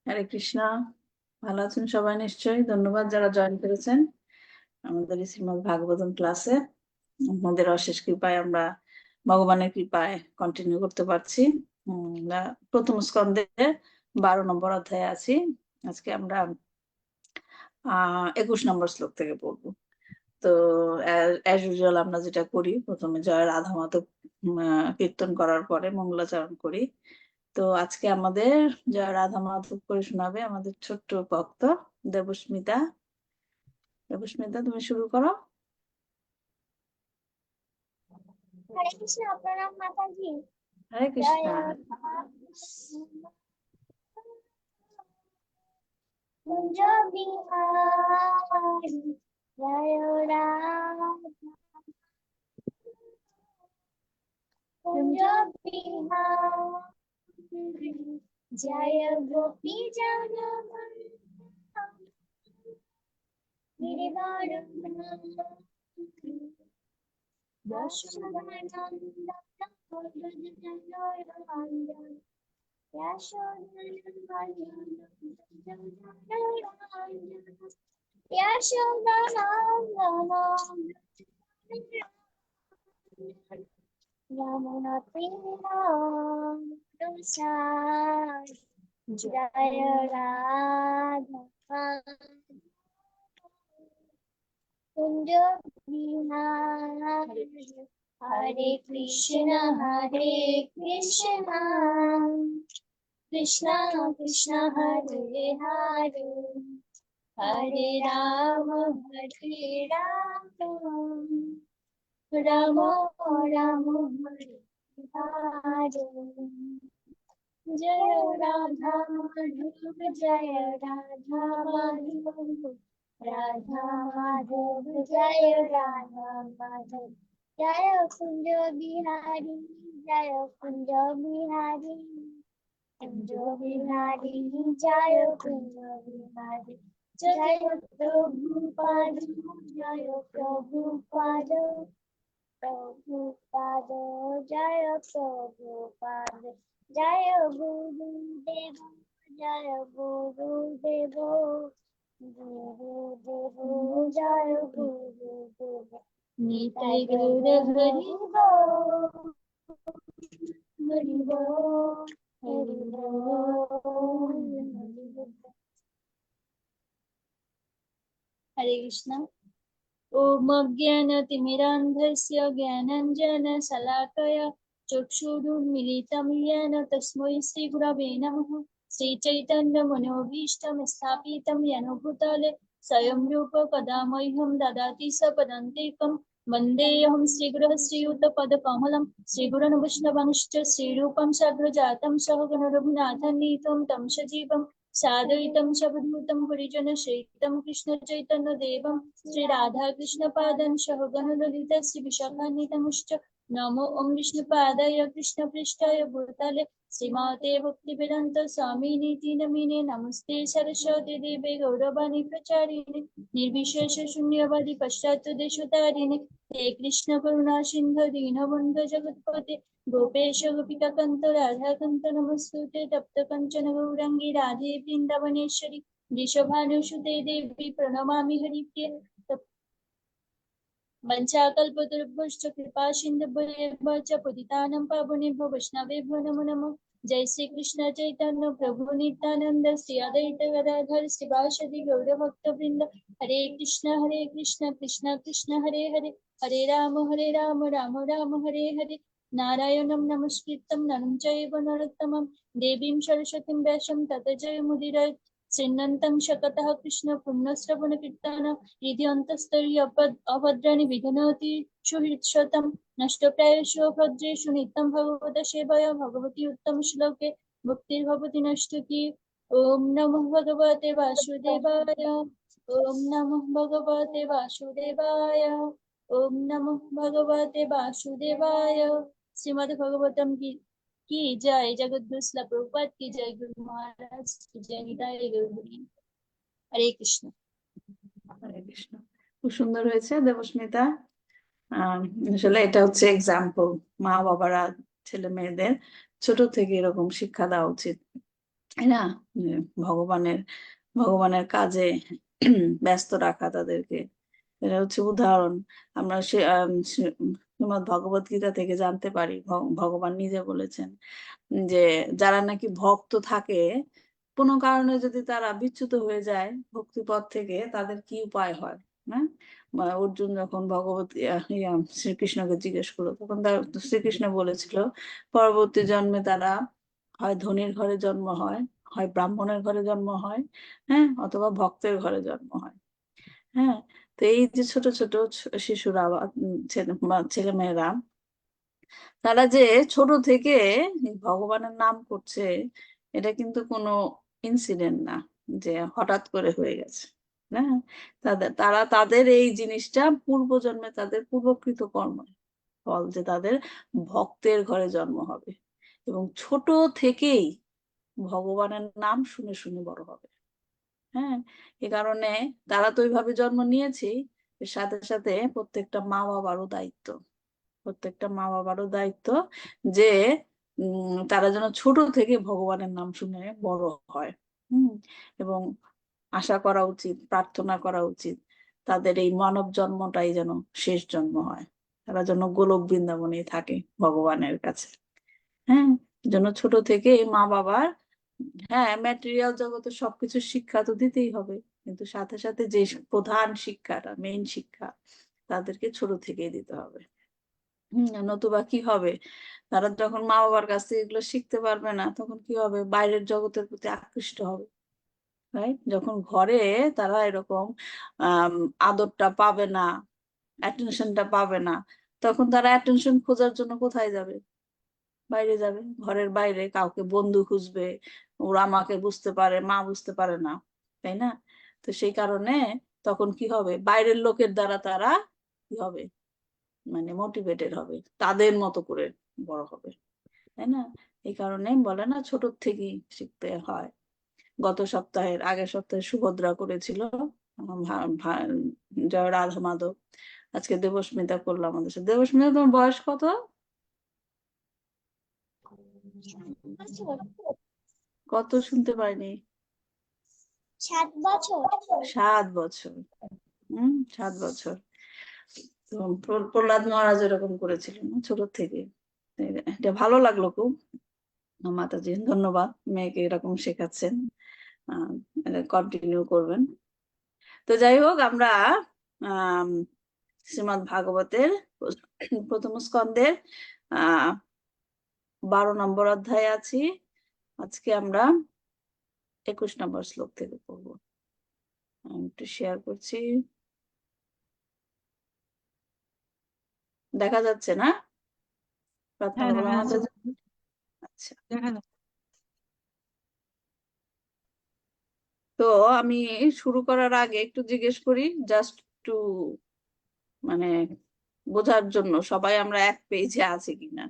হরে কৃষ্ণ। ভালো আছেন সবাই নিশ্চয়ই। ধন্যবাদ যারা জয়েন করেছেন আমাদের এই শ্রীমদ্ ভাগবতম ক্লাসে। আমাদের অশেষ কৃপায় আমরা ভগবানের কৃপায় কন্টিনিউ করতে পারছি। আমরা প্রথম স্কন্ধে 12 নম্বর অধ্যায়ে আছি। আজকে আমরা 21 নম্বর শ্লোক থেকে পড়বো। তো অ্যাজ ইউজুয়াল আমরা যেটা করি, প্রথমে জয় রাধা মাধব কীর্তন করার পরে মঙ্গলাচরণ করি। তো আজকে আমাদের জয় রাধা মাধব করে শোনাবে আমাদের ছোট্ট ভক্ত দেবস্মিতা। দেবস্মিতা, তুমি শুরু করো। হরে কৃষ্ণ। প্রণাম মাতাজি। হরে কৃষ্ণ। কুঞ্জ বিহারি জয় রাধা, কুঞ্জ বিহারি জয় গোপী জনবল্লভ গিরিবরধারী যশোদানন্দন জয় রাধা কুঞ্জ বিহারি হরে কৃষ্ণ কৃষ্ণ কৃষ্ণ হরে হরে হরে রাম রাম রাম হরে হরে জয় রাধা মাধব জয় রাধা মাধব রাধা মাধব জয় রাধা মাধব জয় কুঞ্জ বিহারি জয় কুঞ্জ বিহারি কুঞ্জ বিহারি জয় কুঞ্জ বিহারি জয় প্রভুপাদ জয় প্রভুপাদ প্রভুপাদ জয় প্রভুপাদ জয় গুরুদেব জয় গুরুদেব গুরুদেব জয় গুরুদেব নিতাই গৌর হরি হরি হরি হরে কৃষ্ণ। ओम अज्ञानतिमिरान्धस्य ज्ञानाञ्जनशलाकया चक्षुरुन्मीलितं येन तस्मै श्रीगुरवे नमः। श्रीचैतन्यमनोभीष्टं स्थापितं येन भूतले स्वयं रूप कदा मह्यं ददाति सपदान्तिकं। वन्देऽहं श्रीगुरुश्रीयुतपदकमलं श्रीगुरुन् वैष्णवांश्च श्रीरूपं साग्रजातं सहगण रघुनाथान्वितं तं सजीवं साद्वैतं सवधूतं हरिजनसहितं कृष्णचैतन्यदेवं श्री राधा कृष्ण पादं सहगण ललिता श्री विशाखान्वितंश्च। नमो ओं विष्णुपादाय कृष्ण पृष्ठाय भूतले श्रीमते भक्तिवेदान्त स्वामिनीति नमिने। नमस्ते सरस्वती देवे गौरवाणी प्रचारिणे निर्विशेष शून्यवादी पश्चात् देशतारिणे। हे कृष्ण करुणा सिन्धु दीनबन्धु जगत्पते गोपेश गोपिकान्त राधाकान्त नमस्तुते। तप्त कंचन गौरांगी राधे वृन्दावनेश्वरी वृषभानुसुते देवी प्रणमामि हरिप्रिये। वंशाकल्पतरुभ्यश्च कृपा सिन्धुभ्येव च पतितानां पावनेभ्यो वैष्णवेभ्यो नमो नमः। जय श्री कृष्ण चैतन्य प्रभु नित्यानंद श्री अद्वैत गदाधर श्रीवासदि गौरभक्तवृंद। हरे कृष्ण कृष्ण कृष्ण हरे हरे हरे राम राम राम हरे हरे। नारायणं नमस्कृतं नरं चैव नरोत्तमं देवीं सरस्वतीं व्यासं ततो जयमुदीरयेत्। श्रीनन्तं शकतः कृष्ण पुण्यश्रवण कीर्तन हृदि अन्तस्तरीय अभद्राणि विधनोति सुहृत्सतं नष्टप्रायेषु भद्रेषु नित्यं भगवत सेवया भगवती उत्तम श्लोके भक्तिर्भवति नष्टुति। ओम नमो भगवते वासुदेवाय ओम नमो भगवते वासुदेवाय ओम नमो भगवते वासुदेवाय। श्रीमद् भगवतम की जय। जगद्गुरु श्रील प्रभुपाद की जय। गुरु महाराज की जय। निताय गौर हरि। हरे कृष्ण। হরে কৃষ্ণ। খুব সুন্দর হয়েছে দেবস্মিতা। আসলে এটা হচ্ছে এক্সাম্পল, মা বাবারা ছেলে মেয়েদের ছোট থেকে এরকম শিক্ষা দেওয়া উচিত। তাই না? যে ভগবানের ভগবানের কাজে ব্যস্ত রাখা তাদেরকে, এটা হচ্ছে উদাহরণ। আমরা শ্রীমদ্ ভগবত গীতা থেকে জানতে পারি, ভগবান নিজে বলেছেন যে যারা নাকি ভক্ত থাকে, কোনো কারণে যদি তারা বিচ্যুত হয়ে যায় ভক্তিপথ থেকে, তাদের কি উপায় হয়। হ্যাঁ, অর্জুন যখন ভগবত শ্রীকৃষ্ণকে জিজ্ঞেস করলো, তখন শ্রীকৃষ্ণ বলেছিল পরবর্তী জন্মে তারা হয় ধনীর ঘরে জন্ম হয়, হয় ব্রাহ্মণের ঘরে জন্ম হয়, হ্যাঁ, অথবা ভক্তের ঘরে জন্ম হয়। হ্যাঁ, তো এই যে ছোট ছোট শিশুরা বা ছেলে মেয়েরা, তারা যে ছোট থেকে ভগবানের নাম করছে, এটা কিন্তু কোনো ইনসিডেন্ট না যে হঠাৎ করে হয়ে গেছে। না, তারা তাদের এই জিনিসটা পূর্বজন্মে তাদের পূর্বকৃত কর্ম ফল, যে তাদের ভক্তের ঘরে জন্ম হবে এবং ছোট থেকেই ভগবানের নাম শুনে শুনে বড় হবে। হ্যাঁ, এ কারণে তারা তো ওইভাবে জন্ম নিয়েছে, এর সাথে সাথে প্রত্যেকটা মা বাবারও দায়িত্ব যে তারা যেন ছোট থেকে ভগবানের নাম শুনে বড় হয়। হম, এবং আশা করা উচিত, প্রার্থনা করা উচিত তাদের এই মানব জন্মটাই যেন শেষ জন্ম হয়, তারা যেন গোলক বৃন্দাবনে থাকে ভগবানের কাছে। হ্যাঁ, জন্য ছোট থেকে মা বাবার, হ্যাঁ, ম্যাটেরিয়াল জগতে সবকিছু শিক্ষা তো দিতেই হবে, কিন্তু সাথে সাথে যে প্রধান শিক্ষাটা, মেইন শিক্ষা, তাদেরকে ছোট থেকেই দিতে হবে। নতুবা কি হবে, তারা যখন মা বাবার কাছ থেকে এগুলো শিখতে পারবে না, তখন কি হবে, বাইরের জগতের প্রতি আকৃষ্ট হবে। রাইট, যখন ঘরে তারা এরকম আহ আদরটা পাবে না, অ্যাটেনশনটা পাবে না, তখন তারা অ্যাটেনশন খোঁজার জন্য কোথায় যাবে? বাইরে যাবে, ঘরের বাইরে কাউকে বন্ধু খুঁজবে, ওরা আমাকে বুঝতে পারে, মা বুঝতে পারে না, তাই না? তো সেই কারণে তখন কি হবে, বাইরের লোকের দ্বারা তারা কি হবে, মানে মোটিভেটেড হবে, তাদের মতো করে বড় হবে, তাই না? এই কারণে বলে না, ছোট থেকেই শিখতে হয়। আগের সপ্তাহে সুভদ্রা করেছিল জয় রাধা মাধব, আজকে দেবস্মিতা করলাম আমাদের সাথে। দেবস্মিতা, তোমার বয়স কত? কত শুনতে পাইনি। 7 বছর। 7 বছর। 7 বছর। তো প্রহ্লাদ মহারাজ এরকম করেছিলেন ছোট থেকে। এটা ভালো লাগলো খুব। মাতাজি ধন্যবাদ, মেয়েকে এরকম শেখাচ্ছেন, কন্টিনিউ করবেন। তো যাই হোক, আমরা আহ শ্রীমদ্ ভাগবতের প্রথম স্কন্ধের 12 নম্বর অধ্যায়ে আছি। আজকে আমরা 21 নম্বর শ্লোক থেকে পড়বো। আমি একটু শেয়ার করছি, দেখা যাচ্ছে না? প্রার্থনা বলা মাতাজি, আচ্ছা। তো আমি শুরু করার আগে একটু জিজ্ঞেস করি, জাস্ট টু, মানে বোঝার জন্য সবাই আমরা এক পেজে আছি কিনা।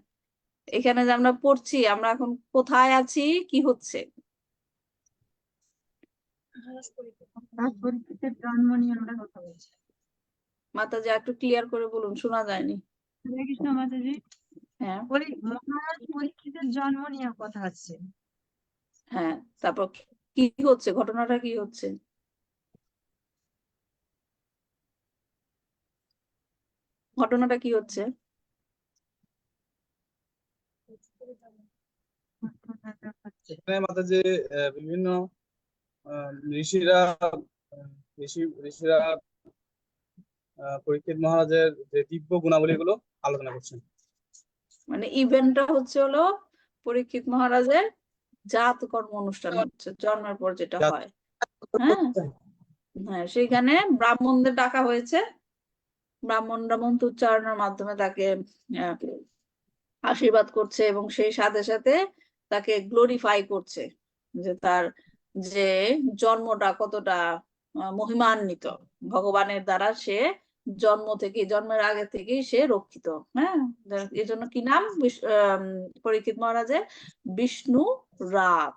এখানে যে আমরা পড়ছি, আমরা এখন কোথায় আছি, কি হচ্ছে? পরীক্ষিতের জন্ম নিয়ে আমরা কথা বলছি। মাতাজি একটু ক্লিয়ার করে বলুন, শোনা যায়নি। হরে কৃষ্ণ মাতাজি। হ্যাঁ, মহারাজ পরীক্ষিতের জন্ম নিয়ে কথা হচ্ছে। হ্যাঁ, তারপর কি হচ্ছে, ঘটনাটা কি হচ্ছে? ঘটনাটা কি হচ্ছে? এখানে মাতাজি বিভিন্ন ঋষিরা ঋষিরা পরীক্ষিত মহারাজের যে দিব্য গুণাবলীগুলো আলোচনা করছেন। মানে ইভেন্টটা হচ্ছে হলো পরীক্ষিত মহারাজের জাত কর্ম অনুষ্ঠান হচ্ছে, জন্মের পর যেটা হয়। হ্যাঁ, হ্যাঁ, সেইখানে ব্রাহ্মণদের ডাকা হয়েছে, ব্রাহ্মণরা মন্ত্র উচ্চারণের মাধ্যমে তাকে আশীর্বাদ করছে, এবং সেই সাথে সাথে তাকে গ্লোরিফাই করছে, যে তার যে জন্মটা কতটা মহিমান্বিত, ভগবানের দ্বারা সে জন্মের আগে থেকেই সে রক্ষিত। হ্যাঁ, এই জন্য কি নাম পরীক্ষিত মহারাজের? বিষ্ণু রাত।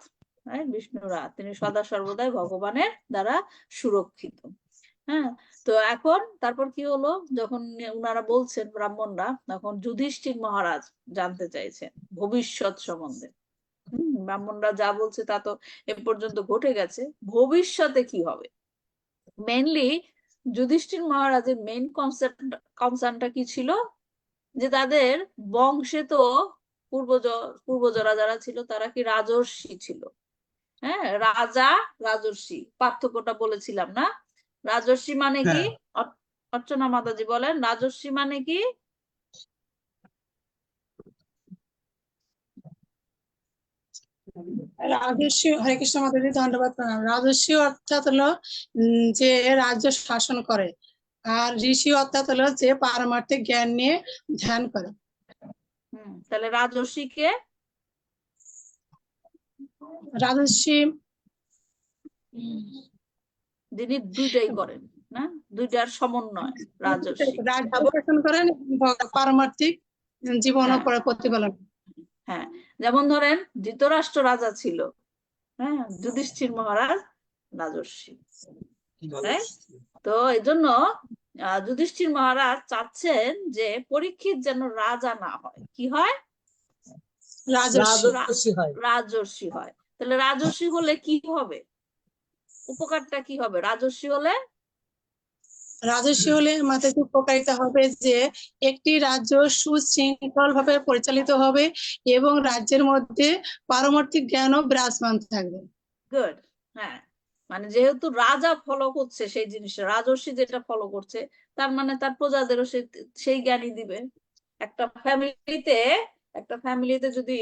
বিষ্ণু রাত, তিনি সদা সর্বদাই ভগবানের দ্বারা সুরক্ষিত। হ্যাঁ, তো এখন তারপর কি হলো, যখন উনারা বলছেন ব্রাহ্মণরা, তখন যুধিষ্ঠির মহারাজ জানতে চাইছেন ভবিষ্যৎ সম্বন্ধে। ব্রাহ্মণরা যা বলছে তা তো এ পর্যন্ত ঘটে গেছে, ভবিষ্যতে কি হবে। মেইনলি যুধিষ্ঠির মহারাজের মেইন কনসার্নটা কি ছিল, যে তাদের বংশে তো পূর্বজরা যারা ছিল তারা কি রাজর্ষি ছিল। হ্যাঁ, রাজা রাজর্ষি পার্থক্যটা বলেছিলাম না। রাজর্ষি মানে কি? হ্যাঁ, অর্চনা মাতাজি বলেন, রাজর্ষি মানে কি? রাজস্বী, হরে কৃষ্ণ মাতাজি, ধন্যবাদ প্রণাম। রাজস্বী অর্থাৎ হলো যে রাজ্য শাসন করে, আর ঋষি অর্থাৎ হলো যে পারমার্থিক জ্ঞান নিয়ে ধ্যান করে। তাহলে রাজর্ষি কে? রাজস্বী যিনি দুইটাই করেন, না, দুইটার সমন্বয় রাজর্ষি। রাজ্য শাসন করেন এবং পারমার্থিক জীবনও হ্যাঁ। করে প্রতিপালন। হ্যাঁ, যেমন ধরেন ধৃতরাষ্ট্র রাজা ছিল, হ্যাঁ, যুধিষ্ঠির মহারাজ রাজর্ষি। তাই তো এই জন্য যুধিষ্ঠির মহারাজ চাচ্ছেন যে পরীক্ষিত যেন রাজা না হয়, কি হয়? রাজর্ষি হয়। তাহলে রাজর্ষি হলে কি হবে, উপকারটা কি হবে রাজর্ষি হলে? রাজস্বী হলে মাতাজি উপকারিতা হবে যে একটি রাজ্য সুশৃঙ্খল ভাবে পরিচালিত হবে এবং রাজ্যের মধ্যে পারমার্থিক জ্ঞানও বিরাজমান থাকবে। গুড। হ্যাঁ, মানে যেহেতু রাজা ফলো করছে সেই জিনিসটা, রাজর্ষি যেটা ফলো করছে, তার মানে তার প্রজাদেরও সেই জ্ঞানই দিবে। একটা ফ্যামিলিতে যদি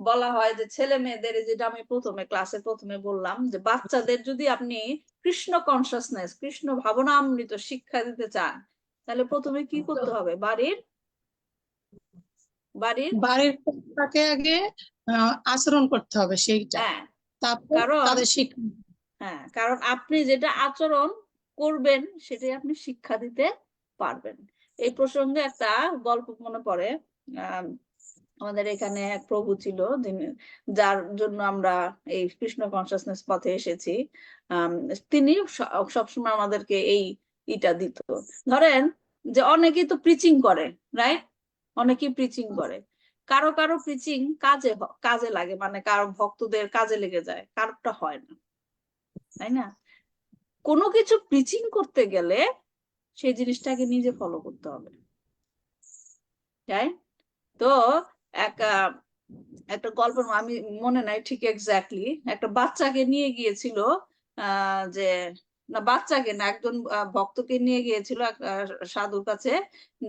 বলা হয় যে ছেলে মেয়েদের, যেটা আমি ক্লাসে প্রথমে বললাম, যে বাচ্চাদের যদি আপনি কৃষ্ণ কনসাসনেস, কৃষ্ণ ভাবনামৃত শিক্ষা দিতে চান, তাহলে প্রথমে কি করতে হবে? বাড়ির তাকে আগে আচরণ করতে হবে সেইটা, হ্যাঁ, তারপর কারণ তাদের শিক্ষা। হ্যাঁ, কারণ আপনি যেটা আচরণ করবেন সেটাই আপনি শিক্ষা দিতে পারবেন। এই প্রসঙ্গে একটা গল্প মনে পড়ে। আমাদের এখানে এক প্রভু ছিল, যার জন্য আমরা এই কৃষ্ণ কনসাসনেস পথে এসেছি। তিনি সবসময় আমাদেরকে এইটা দিত। ধরেন যে অনেকেই তো প্রিচিং করে, রাইট? অনেকেই প্রিচিং করে, কারো কারো প্রিচিং কাজে লাগে, মানে কারো ভক্তদের কাজে লেগে যায়, কারোটা হয় না, তাই না? কোনো কিছু প্রিচিং করতে গেলে সেই জিনিসটাকে নিজে ফলো করতে হবে, তাই তো। একটা গল্প, আমি মনে নাই ঠিক এক্স্যাক্টলি, একটা বাচ্চাকে নিয়ে গিয়েছিল, যে না, বাচ্চাকে না, একজন ভক্তকে নিয়ে গিয়েছিল সাধুর কাছে,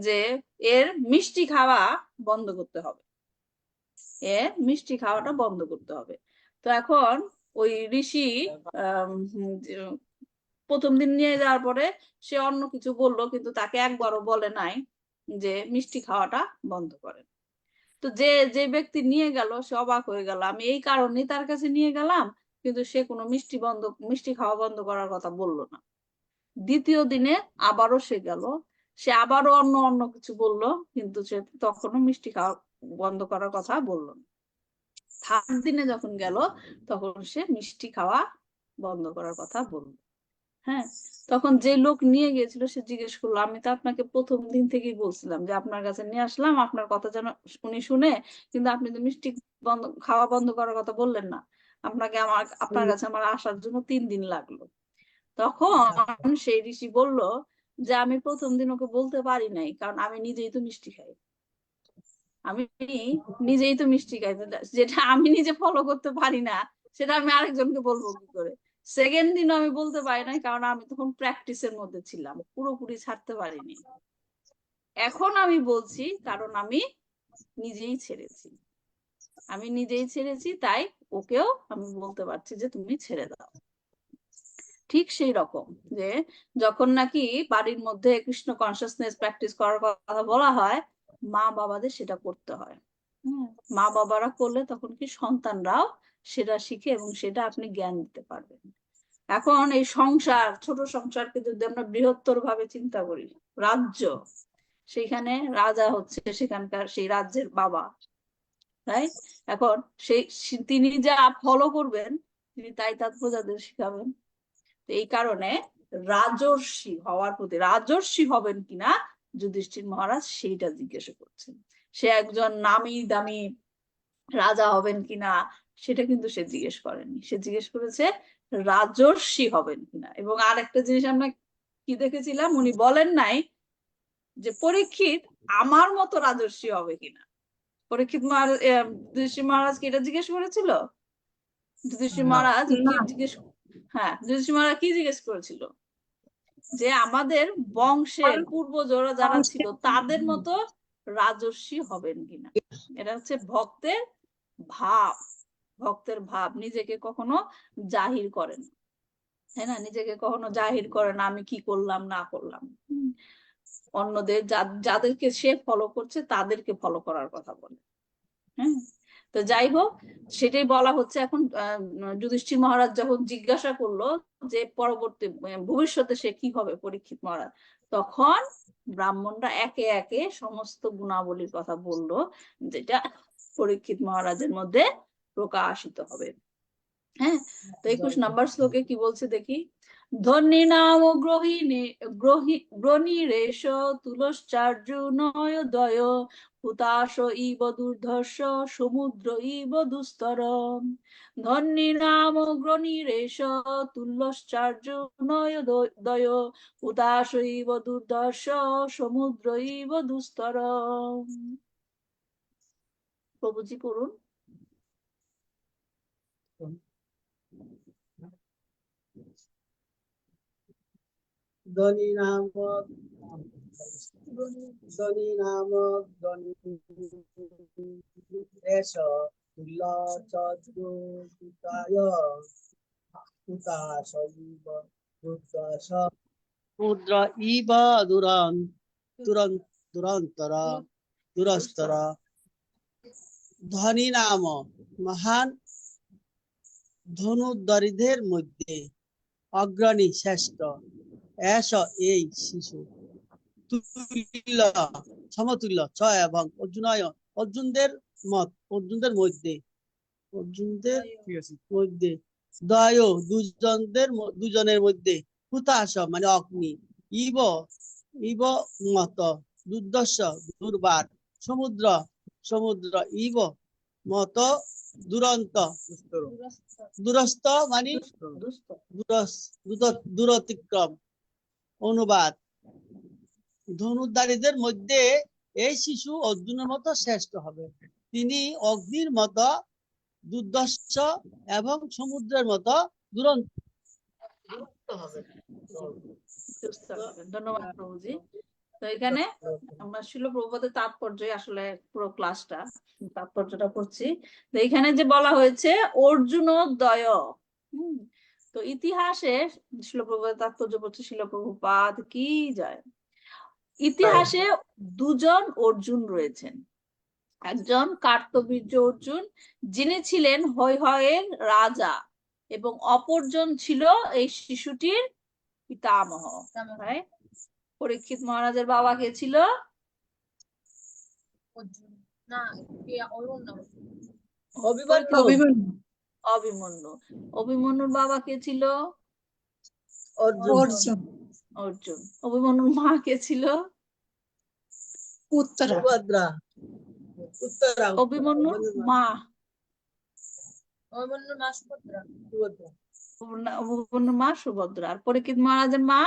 যে এর মিষ্টি খাওয়া বন্ধ করতে হবে, মিষ্টি খাওয়াটা বন্ধ করতে হবে। তো এখন ওই ঋষি প্রথম দিন নিয়ে যাওয়ার পরে সে অন্য কিছু বললো, কিন্তু তাকে একবারও বলে নাই যে মিষ্টি খাওয়াটা বন্ধ করে। তো যে যে ব্যক্তি নিয়ে গেল সে অবাক হয়ে গেল, আমি এই কারণেই তার কাছে নিয়ে গেলাম, কিন্তু সে কোনো মিষ্টি খাওয়া বন্ধ করার কথা বললো না। দ্বিতীয় দিনে আবারও সে গেল, সে আবারও অন্য অন্য কিছু বললো, কিন্তু সে তখনও মিষ্টি খাওয়া বন্ধ করার কথা বললো না। থার্ড দিনে যখন গেল তখন সে মিষ্টি খাওয়া বন্ধ করার কথা বললো। হ্যাঁ, তখন যে লোক নিয়ে গিয়েছিল সে জিজ্ঞেস করলো, আমি তো আপনাকে প্রথম দিন থেকেই বলছিলাম যে আপনার কাছে নিয়ে আসলাম আপনার কথা যেন উনি শুনে, কিন্তু আপনি তো মিষ্টি খাওয়া বন্ধ করার কথা বললেন না, আপনার কাছে আমার আসার জন্য 3 দিন লাগলো। তখন সেই ঋষি বলল যে আমি প্রথম দিন ওকে বলতে পারি নাই, কারণ আমি নিজেই তো মিষ্টি খাই, আমি নিজেই তো মিষ্টি খাই, যেটা আমি নিজে ফলো করতে পারি না সেটা আমি আরেকজনকে বলবো কি করে। সেকেন্ড দিন আমি বলতে পারি নাই, কারণ আমি তখন প্র্যাকটিসের মধ্যে ছিলাম, পুরোপুরি ছাড়তে পারিনি। এখন আমি বলছি কারণ আমি নিজেই ছেড়েছি, তাই ওকেও আমি বলতে পারছি যে তুমি ছেড়ে দাও। ঠিক সেই রকম, যে যখন নাকি বাড়ির মধ্যে কৃষ্ণ কনসাসনেস প্র্যাকটিস করার কথা বলা হয়, মা বাবাদের সেটা করতে হয়। মা বাবারা করলে তখন কি সন্তানরাও সেটা শিখে এবং সেটা আপনি জ্ঞান দিতে পারবেন। এখন এই সংসার, ছোট সংসারকে যদি আমরা বৃহত্তর ভাবে চিন্তা করি, রাজ্য, সেখানে রাজা হচ্ছে সেখানকার সেই রাজ্যের বাবা, তাই। এখন তিনি যা ফলো করবেন তিনি তাই তার প্রজাদের শিখাবেন। এই কারণে রাজর্ষি হবেন কিনা যুধিষ্ঠির মহারাজ সেইটা জিজ্ঞাসা করছেন। সে একজন নামি দামি রাজা হবেন কিনা সেটা কিন্তু সে জিজ্ঞেস করেনি, সে জিজ্ঞেস করেছে রাজর্ষি হবেন কিনা। এবং আর একটা জিনিস আমরা কি দেখেছিলাম, উনি বলেন নাই যে পরীক্ষিত আমার মতো রাজর্ষি হবে কিনা। পরীক্ষিত মহারাজ যুধিষ্ঠির মহারাজকে এটা জিজ্ঞেস করেছিল? যুধিষ্ঠির না। মহারাজ কি না। জিজ্ঞেস, হ্যাঁ যুধিষ্ঠির মহারাজ কি জিজ্ঞেস করেছিল? যে আমাদের বংশের পূর্বজরা যারা ছিল তাদের মতো রাজর্ষি হবেন কিনা। এটা হচ্ছে ভক্তের ভাব, ভক্তের ভাব, নিজেকে কখনো জাহির করে না, তাই না? নিজেকে কখনো জাহির করে না আমি কি করলাম না করলাম। অন্যদের যাদেরকে সে ফলো করছে তাদেরকে ফলো করার কথা বলে। হ্যাঁ, তো যাই হোক, সেটাই বলা হচ্ছে এখন। যুধিষ্ঠির মহারাজ যখন জিজ্ঞাসা করলো যে পরবর্তী ভবিষ্যতে সে কি হবে পরীক্ষিত মহারাজ, তখন ব্রাহ্মণরা একে একে সমস্ত গুণাবলীর কথা বললো যেটা পরীক্ষিত মহারাজের মধ্যে প্রকাশিত হবে। হ্যাঁ, তো 21 নম্বর শ্লোকে কি বলছে দেখি। ধন্যী নাম গ্রহীরেশ তুলশ্চার্জুনয়োদয় হুতাশ ইব দুর্ধর্ষ সমুদ্র ইব দুস্তরম। ধন্যী নাম গ্রহীরেশ তুলশ্চার্জুনয়োদয় হুতাশ ইব দুর্ধর্ষ সমুদ্র ইব দুস্তরম। প্রভুজি করুন। ধ্বনি নামক ধ্বনি এস তুল্য চতুর্ভুতায় হুতাশ ইব দুর্দশ সমুদ্র ইব দুরন্তর দুরস্তর। ধ্বনি নাম মহান ধনুর্ধরীদের মধ্যে অগ্রণী শ্রেষ্ঠ। এস এই শিশু তুল্য সমতুল্য ছ এবং অর্জুনদের মধ্যে দয় দুজনের মধ্যে হুতাশ মানে অগ্নি ইব মত দুর্দশ দুর্বার সমুদ্র ইব মত দুরন্ত দুরস্ত মানে দূরতিক্রম। অনুবাদ: ধনুর্ধারীদের মধ্যে এই শিশু অর্জুনের মতো শ্রেষ্ঠ হবে। তিনি অগ্নির মতো দুর্দশ এবং সমুদ্রের মতো দুরন্ত হবে। ধন্যবাদ প্রভুজি। তো এখানে আমরা শিল প্রভুপাদের তাৎপর্য আসলে পুরো ক্লাসটা তাৎপর্যটা পড়ছি। তো এখানে যে বলা হয়েছে অর্জুনোদয়, তো ইতিহাসে শিল প্রভুপাদের তাৎপর্য পড়ছে শিল প্রভুপাদ কি যায়। ইতিহাসে দুজন অর্জুন রয়েছেন, একজন কার্তবীর্য অর্জুন যিনি ছিলেন হৈহয়ের রাজা, এবং অপরজন ছিল এই শিশুটির পিতামহ। পরীক্ষিত মহারাজের বাবা কে ছিল? অভিমন্যু। অভিমন্যুর বাবা কে ছিল? অর্জুন। অর্জুন। অভিমন্যুর মা কে ছিল? উত্তরা। অভিমন্যুর মা অভিমন্যুর মা সুভদ্রা। আর পরীক্ষিত মহারাজের মা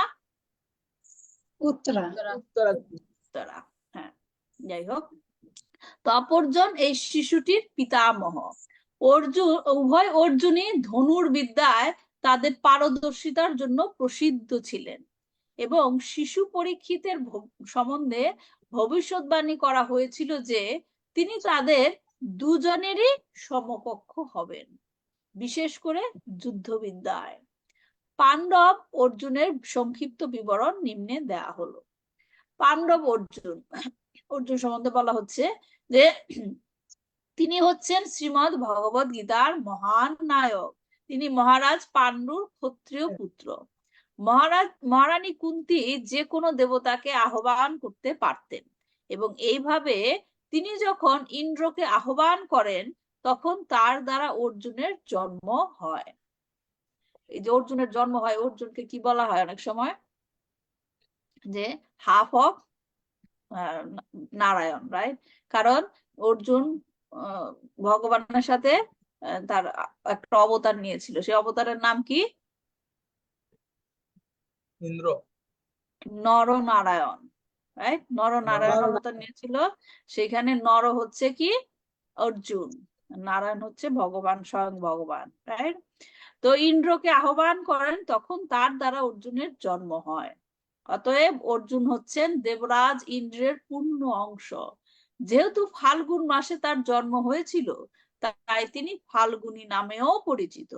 উত্তরা। উত্তরা। হ্যাঁ, যাই হোক, তো অপরজন এই শিশুটির পিতামহ। উভয় অর্জুনই ধনুর্বিদ্যায় তাদের পারদর্শিতার জন্য প্রসিদ্ধ ছিলেন, এবং শিশু পরীক্ষিতের সম্বন্ধে ভবিষ্যৎবাণী করা হয়েছিল যে তিনি তাদের দুজনেরই সমকক্ষ হবেন, বিশেষ করে যুদ্ধবিদ্যায়। পাণ্ডব অর্জুনের সংক্ষিপ্ত বিবরণ নিম্নে দেয়া হলো। পাণ্ডব অর্জুন সম্বন্ধে বলা হচ্ছে যে তিনি হচ্ছেন শ্রীমদ ভগবদ গীতার মহান নায়ক। তিনি মহারাজ পাণ্ডুর ক্ষত্রিয় পুত্র। মহারানী কুন্তী যে কোনো দেবতাকে আহ্বান করতে পারতেন, এবং এইভাবে তিনি যখন ইন্দ্রকে আহ্বান করেন তখন তার দ্বারা অর্জুনের জন্ম হয়। এই যে অর্জুনের জন্ম হয়, অর্জুনকে কি বলা হয় অনেক সময়? যে হাফ অফ নারায়ণ, রাইট? কারণ অর্জুন ভগবানের সাথে তার একটা অবতার নিয়েছিল, সেই অবতারের নাম কি? ইন্দ্র। নরনারায়ণ, রাইট? নরনারায়ণ অবতার নিয়েছিল। সেখানে নর হচ্ছে কি? অর্জুন। নারায়ণ হচ্ছে ভগবান, স্বয়ং ভগবান, রাইট? তো ইন্দ্রকে আহ্বান করেন, তখন তার দ্বারা অর্জুনের জন্ম হয়। অতএব অর্জুন হচ্ছেন দেবরাজ ইন্দ্রের পূর্ণ অংশ। যেহেতু ফাল্গুন মাসে তার জন্ম হয়েছিল, তাই তিনি ফাল্গুনী নামেও পরিচিত।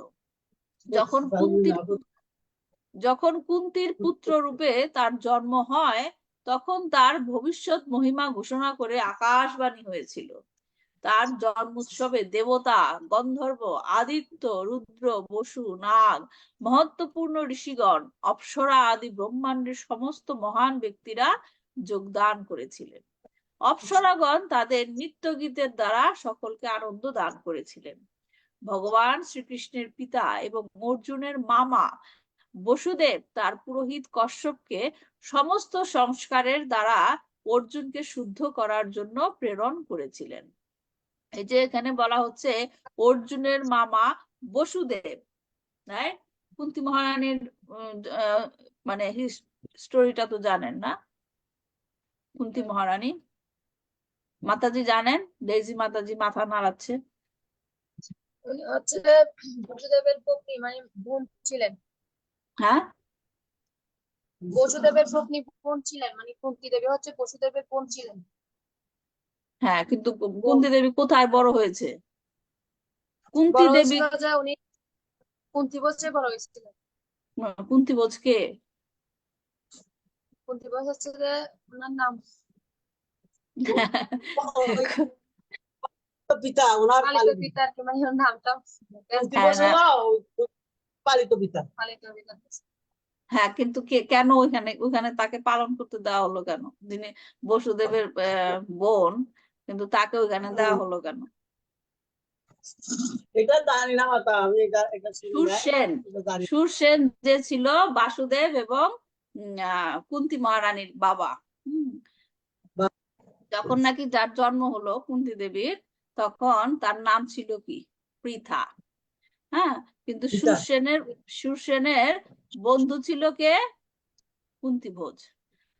যখন কুন্তির পুত্র রূপে তার জন্ম হয়, তখন তার ভবিষ্যৎ মহিমা ঘোষণা করে আকাশবাণী হয়েছিল। তার জন্মোৎসবে দেবতা, গন্ধর্ব, আদিত্য, রুদ্র, বসু, নাগ, মহত্বপূর্ণ ঋষিগণ, অপ্সরা আদি ব্রহ্মাণ্ডের সমস্ত মহান ব্যক্তিরা যোগদান করেছিলেন। অপ্সরাগণ তাদের নৃত্য গীতের দ্বারা সকলকে আনন্দ দান করেছিলেন। ভগবান শ্রীকৃষ্ণের পিতা এবং অর্জুনের মামা বসুদেব তার পুরোহিত কশ্যপকে সমস্ত সংস্কারের দ্বারা অর্জুনকে শুদ্ধ করার জন্য প্রেরণ করেছিলেন। এই যে এখানে বলা হচ্ছে অর্জুনের মামা বসুদেব, রাইট? কুন্তী মহারানীর মানে স্টোরিটা তো জানেন না? কুন্তী মহারানী, মাতাজি জানেন? ডেইজি মাতাজি মাথা নাড়াচ্ছে। উনি হচ্ছে বসুদেবের পত্নী, মানে বোন ছিলেন। হ্যাঁ, বসুদেবের পত্নী বোন ছিলেন, মানে কুন্তী দেবী হচ্ছে বসুদেবের বোন ছিলেন। হ্যাঁ, কিন্তু কুন্তী দেবী কোথায় বড় হয়েছে? কুন্তী বড় দেবী, হয়েছিল যে উনি কুন্তী বছরে বড় হয়েছিলেন। কুন্তী বোঝ কে? কুন্তী বছ হচ্ছে যে ওনার নাম পিতা, ওনার পালিত পিতা আর কি, মানে ওর নামটা পালিত পিতা। পালিত পিতা। হ্যাঁ, কিন্তু কেন ওখানে তাকে পালন করতে দেওয়া হলো কেন? যিনি বসুদেবের বোন, কিন্তু তাকে ওখানে দেওয়া হলো কেন? এটা জানি না মাতা, আমি এটা সুরসেন, সুরসেন যে ছিল বাসুদেব এবং কুন্তী মহারানীর বাবা। যখন নাকি যার জন্ম হলো কুন্তী দেবীর, তখন তার নাম ছিল কি? পৃথা। হ্যাঁ, কিন্তু সুরসেনের বন্ধু ছিল কে? কুন্তিভোজ।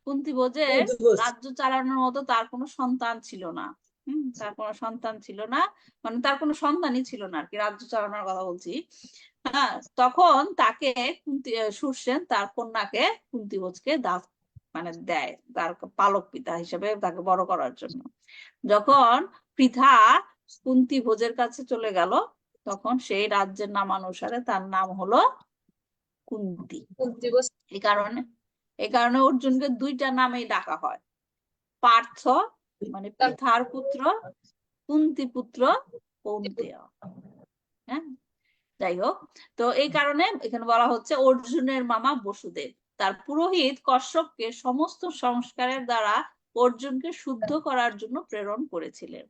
কুন্তিভোজের রাজ্য চালানোর মতো তার কোনো সন্তান ছিল না। তার কোনো সন্তান ছিল না, মানে তার কোনো সন্তানই ছিল না আর কি, রাজ্য চালানোর কথা বলছি। হ্যাঁ, তখন তাকে সুরসেন তার কন্যাকে কুন্তিভোজকে মানে দেয় তার পালক পিতা হিসেবে তাকে বড় করার জন্য। যখন পৃথা কুন্তিভোজের কাছে চলে গেল, তখন সেই রাজ্যের নামানুসারে তার নাম হলো কুন্তি। এই কারণে অর্জুনকে দুইটা নামেই ডাকা হয়, পার্থ মানে পৃথার পুত্র, কুন্তি পুত্র কৌন্তেয়। হ্যাঁ, যাই হোক, তো এই কারণে এখানে বলা হচ্ছে অর্জুনের মামা বসুদেব তার পুরোহিত কশ্যপকে সমস্ত সংস্কারের দ্বারা অর্জুনকে শুদ্ধ করার জন্য প্রেরণ করেছিলেন।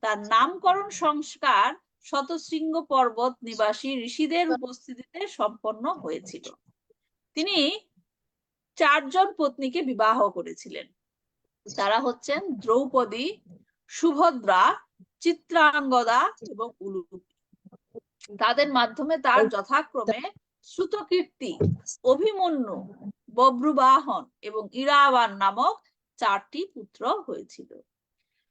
তার নামকরণ সংস্কার শতশৃঙ্গ পর্বত নিবাসী ঋষিদের উপস্থিতিতে সম্পন্ন হয়েছিল। তিনি 4 জন পত্নীকে বিবাহ করেছিলেন। তারা হচ্ছেন দ্রৌপদী, সুভদ্রা, চিত্রাঙ্গদা এবং উলুপী। তাদের মাধ্যমে তার যথাক্রমে শ্রুতকীর্তি, অভিমন্যু, বব্রুবাহন এবং ইরাবান নামক 4টি পুত্র হয়েছিল।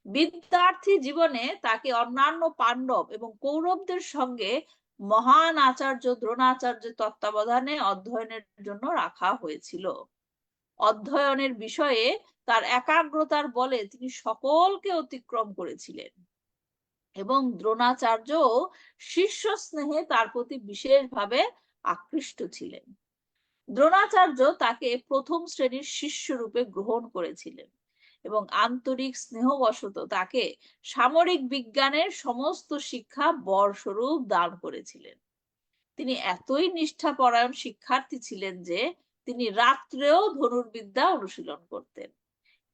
বিদ্যার্থী জীবনে তাকে অন্যান্য পাণ্ডব এবং কৌরবদের সঙ্গে মহান আচার্য দ্রোণাচার্যের তত্ত্বাবধানে অধ্যয়নের জন্য রাখা হয়েছিল। অধ্যয়নের বিষয়ে তার একাগ্রতার বলে তিনি সকলকে অতিক্রম করেছিলেন এবং দ্রোণাচার্য শিষ্য স্নেহে তার প্রতি বিশেষভাবে আকৃষ্ট ছিলেন। দ্রোণাচার্য তাকে প্রথম শ্রেণীর শিষ্য রূপে গ্রহণ করেছিলেন এবং আন্তরিক স্নেহবশত তাকে সামরিক বিজ্ঞানের সমস্ত শিক্ষা বরস্বরূপ দান করেছিলেন। তিনি এতই নিষ্ঠাপরায়ণ শিক্ষার্থী ছিলেন যে তিনি রাত্রেও ধনুর্বিদ্যা অনুশীলন করতেন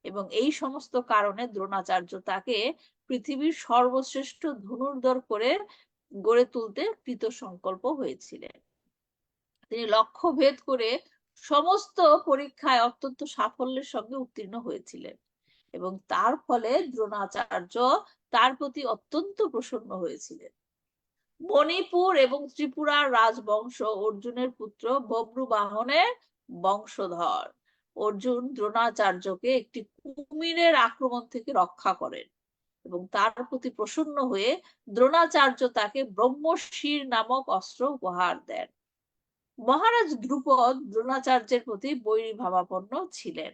এবং এই সমস্ত কারণে দ্রোণাচার্য তাকে পৃথিবীর সর্বশ্রেষ্ঠ ধনুর্ধর করে গড়ে তুলতে কৃত সংকল্প হয়েছিলেন। তিনি লক্ষ্য ভেদ করে সমস্ত পরীক্ষায় অত্যন্ত সাফল্যের সঙ্গে উত্তীর্ণ হয়েছিলেন এবং তার ফলে দ্রোণাচার্য তার প্রতি অত্যন্ত প্রসন্ন হয়েছিলেন। মণিপুর এবং ত্রিপুরার রাজবংশ অর্জুনের পুত্র বব্রুবাহনের বংশধর। অর্জুন দ্রোণাচার্যকে একটি কুমিরের আক্রমণ থেকে রক্ষা করেন এবং তার প্রতি প্রসন্ন হয়ে দ্রোণাচার্য তাকে ব্রহ্মশির নামক অস্ত্র উপহার দেন। মহারাজ ধ্রুপদ দ্রোণাচার্যের প্রতি বৈরীভাবাপন্ন ছিলেন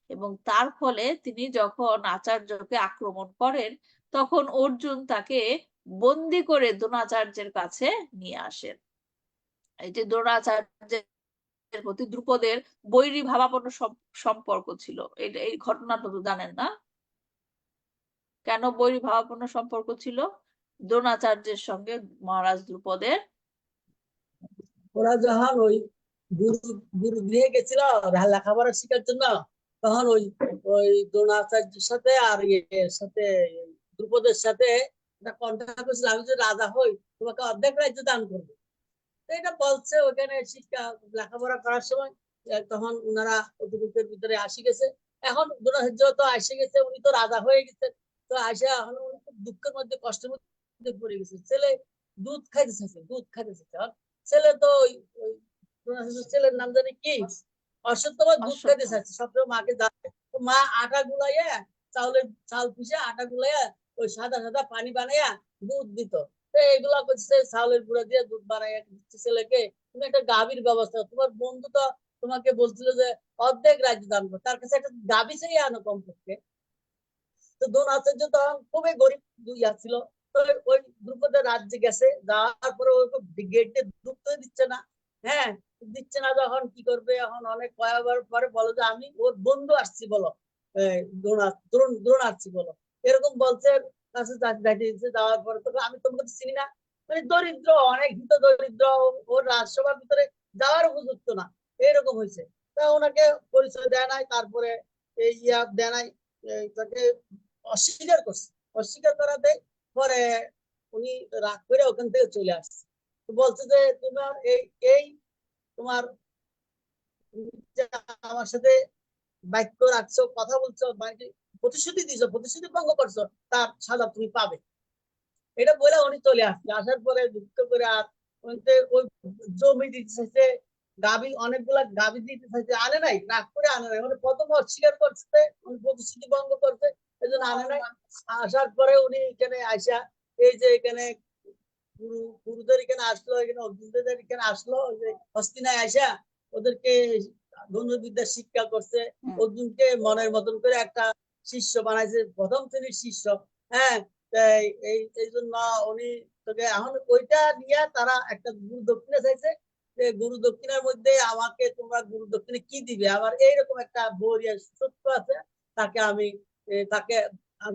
এবং তার ফলে তিনি যখন আচার্যকে আক্রমণ করেন তখন অর্জুন তাকে বন্দি করে দ্রোণাচার্যের কাছে নিয়ে আসেন। এই যে দ্রোণাচার্যের প্রতি দ্রুপদের বৈরীভাবাপন্ন সম্পর্ক ছিল, এই ঘটনাটা তো জানেন না? কেন বৈরীভাবাপন্ন সম্পর্ক ছিল দ্রোণাচার্যের সঙ্গে মহারাজ দ্রুপদের? ওরা যখন ওই গুরু গৃহে গেছিল লেখাপড়া শেখার জন্য, তখন ওই ওই দ্রোণাচার্যের সাথে আর ইয়ের সাথে দ্রুপদের সাথে একটা কন্ট্রাক্ট করেছিল, আমি যদি রাজা হই তোমাকে অর্ধেক রাজ্য দান করবো। এটা বলছে ওখানে শিক্ষা লেখাপড়া করার সময়, তখন ওনারা দ্রুপদের ভিতরে আসি গেছে। এখন দ্রোণাচার্য তো আসে গেছে, উনি তো রাজা হয়ে গেছে, তো আসে এখন উনি খুব দুঃখের মধ্যে কষ্টের মধ্যে পড়ে গেছে। ছেলে দুধ খাইতে চাইছে, ছেলে তো ছেলের নাম জানি কি অশ্বত্থমা, দুধ খাইতে চাইছে, সবসময় মাকে যাচ্ছে। মা আটা গুলাইয়া চাল পিষে আটা গুলাইয়া ওই সাদা সাদা পানি বানাইয়া দুধ দিত। এগুলা করছে চাউলের গুঁড়া দিয়ে দুধ বানাইয়া দিচ্ছে ছেলেকে। তুমি একটা গাভীর ব্যবস্থা, তোমার বন্ধু তো তোমাকে বলছিল যে অর্ধেক রাজ্য দান করো, তার কাছে একটা গাভী চাই আনো কমপক্ষে। তো দ্রোণাচার্য তখন খুবই গরিব ইয়া ছিল, ওই দ্রুপদের রাজ্যে গেছে, যাওয়ার পরে ওই গেটে ঢুকতে দিচ্ছে না। হ্যাঁ, দিচ্ছে না, যখন কি করবে, এখন অনেক কয়েকবার পরে বলো যে আমি ওর বন্ধু আসছি বলো, দ্রোণ আসছি বলো, এরকম বলছে। কাছে যাওয়ার পরে তো আমি তোমাকে চিনি না, মানে দরিদ্র, অনেক হিত দরিদ্র, ওর রাজসভার ভিতরে যাওয়ার উপযুক্ত না, এরকম হয়েছে। তা ওনাকে পরিচয় দেয় নাই, তারপরে এই ইয়া দেয় নাই, তাকে অস্বীকার করছে। অস্বীকার করাতে পরে উনি রাগ করে ওখান থেকে চলে আসছে। বলছে যে তোমার এই তোমার আমার সাথে বাক্য রাখছো, কথা বলছো, প্রতিশ্রুতি দিছো, প্রতিশ্রুতি ভঙ্গ করছো, তার সাজা তুমি পাবে। এটা বলে উনি চলে আসছে। আসার পরে দুঃখ করে আর ওই জমি দিতে চাইছে, গাভী অনেকগুলা গাভী দিতে চাইছে, আনে নাই, রাগ করে আনে নাই, মানে প্রথম অস্বীকার করছে, উনি প্রতিশ্রুতি ভঙ্গ করছে, এই জন্য আনে নাই। আসার পরে উনি এখানে আসা, এই যে এখানে গুরুদের এখানে আসলো, এখানে অর্জুনদের এখানে আসলো, যে হস্তিনায় আসা ওদেরকে ধনুর্বিদ্যা শিক্ষা করছে, অর্জুনকে মনের মতন করে একটা শিষ্য বানাইছে, প্রথম শ্রেণীর শিষ্য। হ্যাঁ, এই জন্য উনি তোকে এখন ওইটা নিয়ে তারা একটা গুরু দক্ষিণা চাইছে, যে গুরু দক্ষিণার মধ্যে আমাকে তোমরা গুরু দক্ষিণে কি দিবে, আমার এইরকম একটা বরিয়া সত্য আছে, তাকে আমি তাকে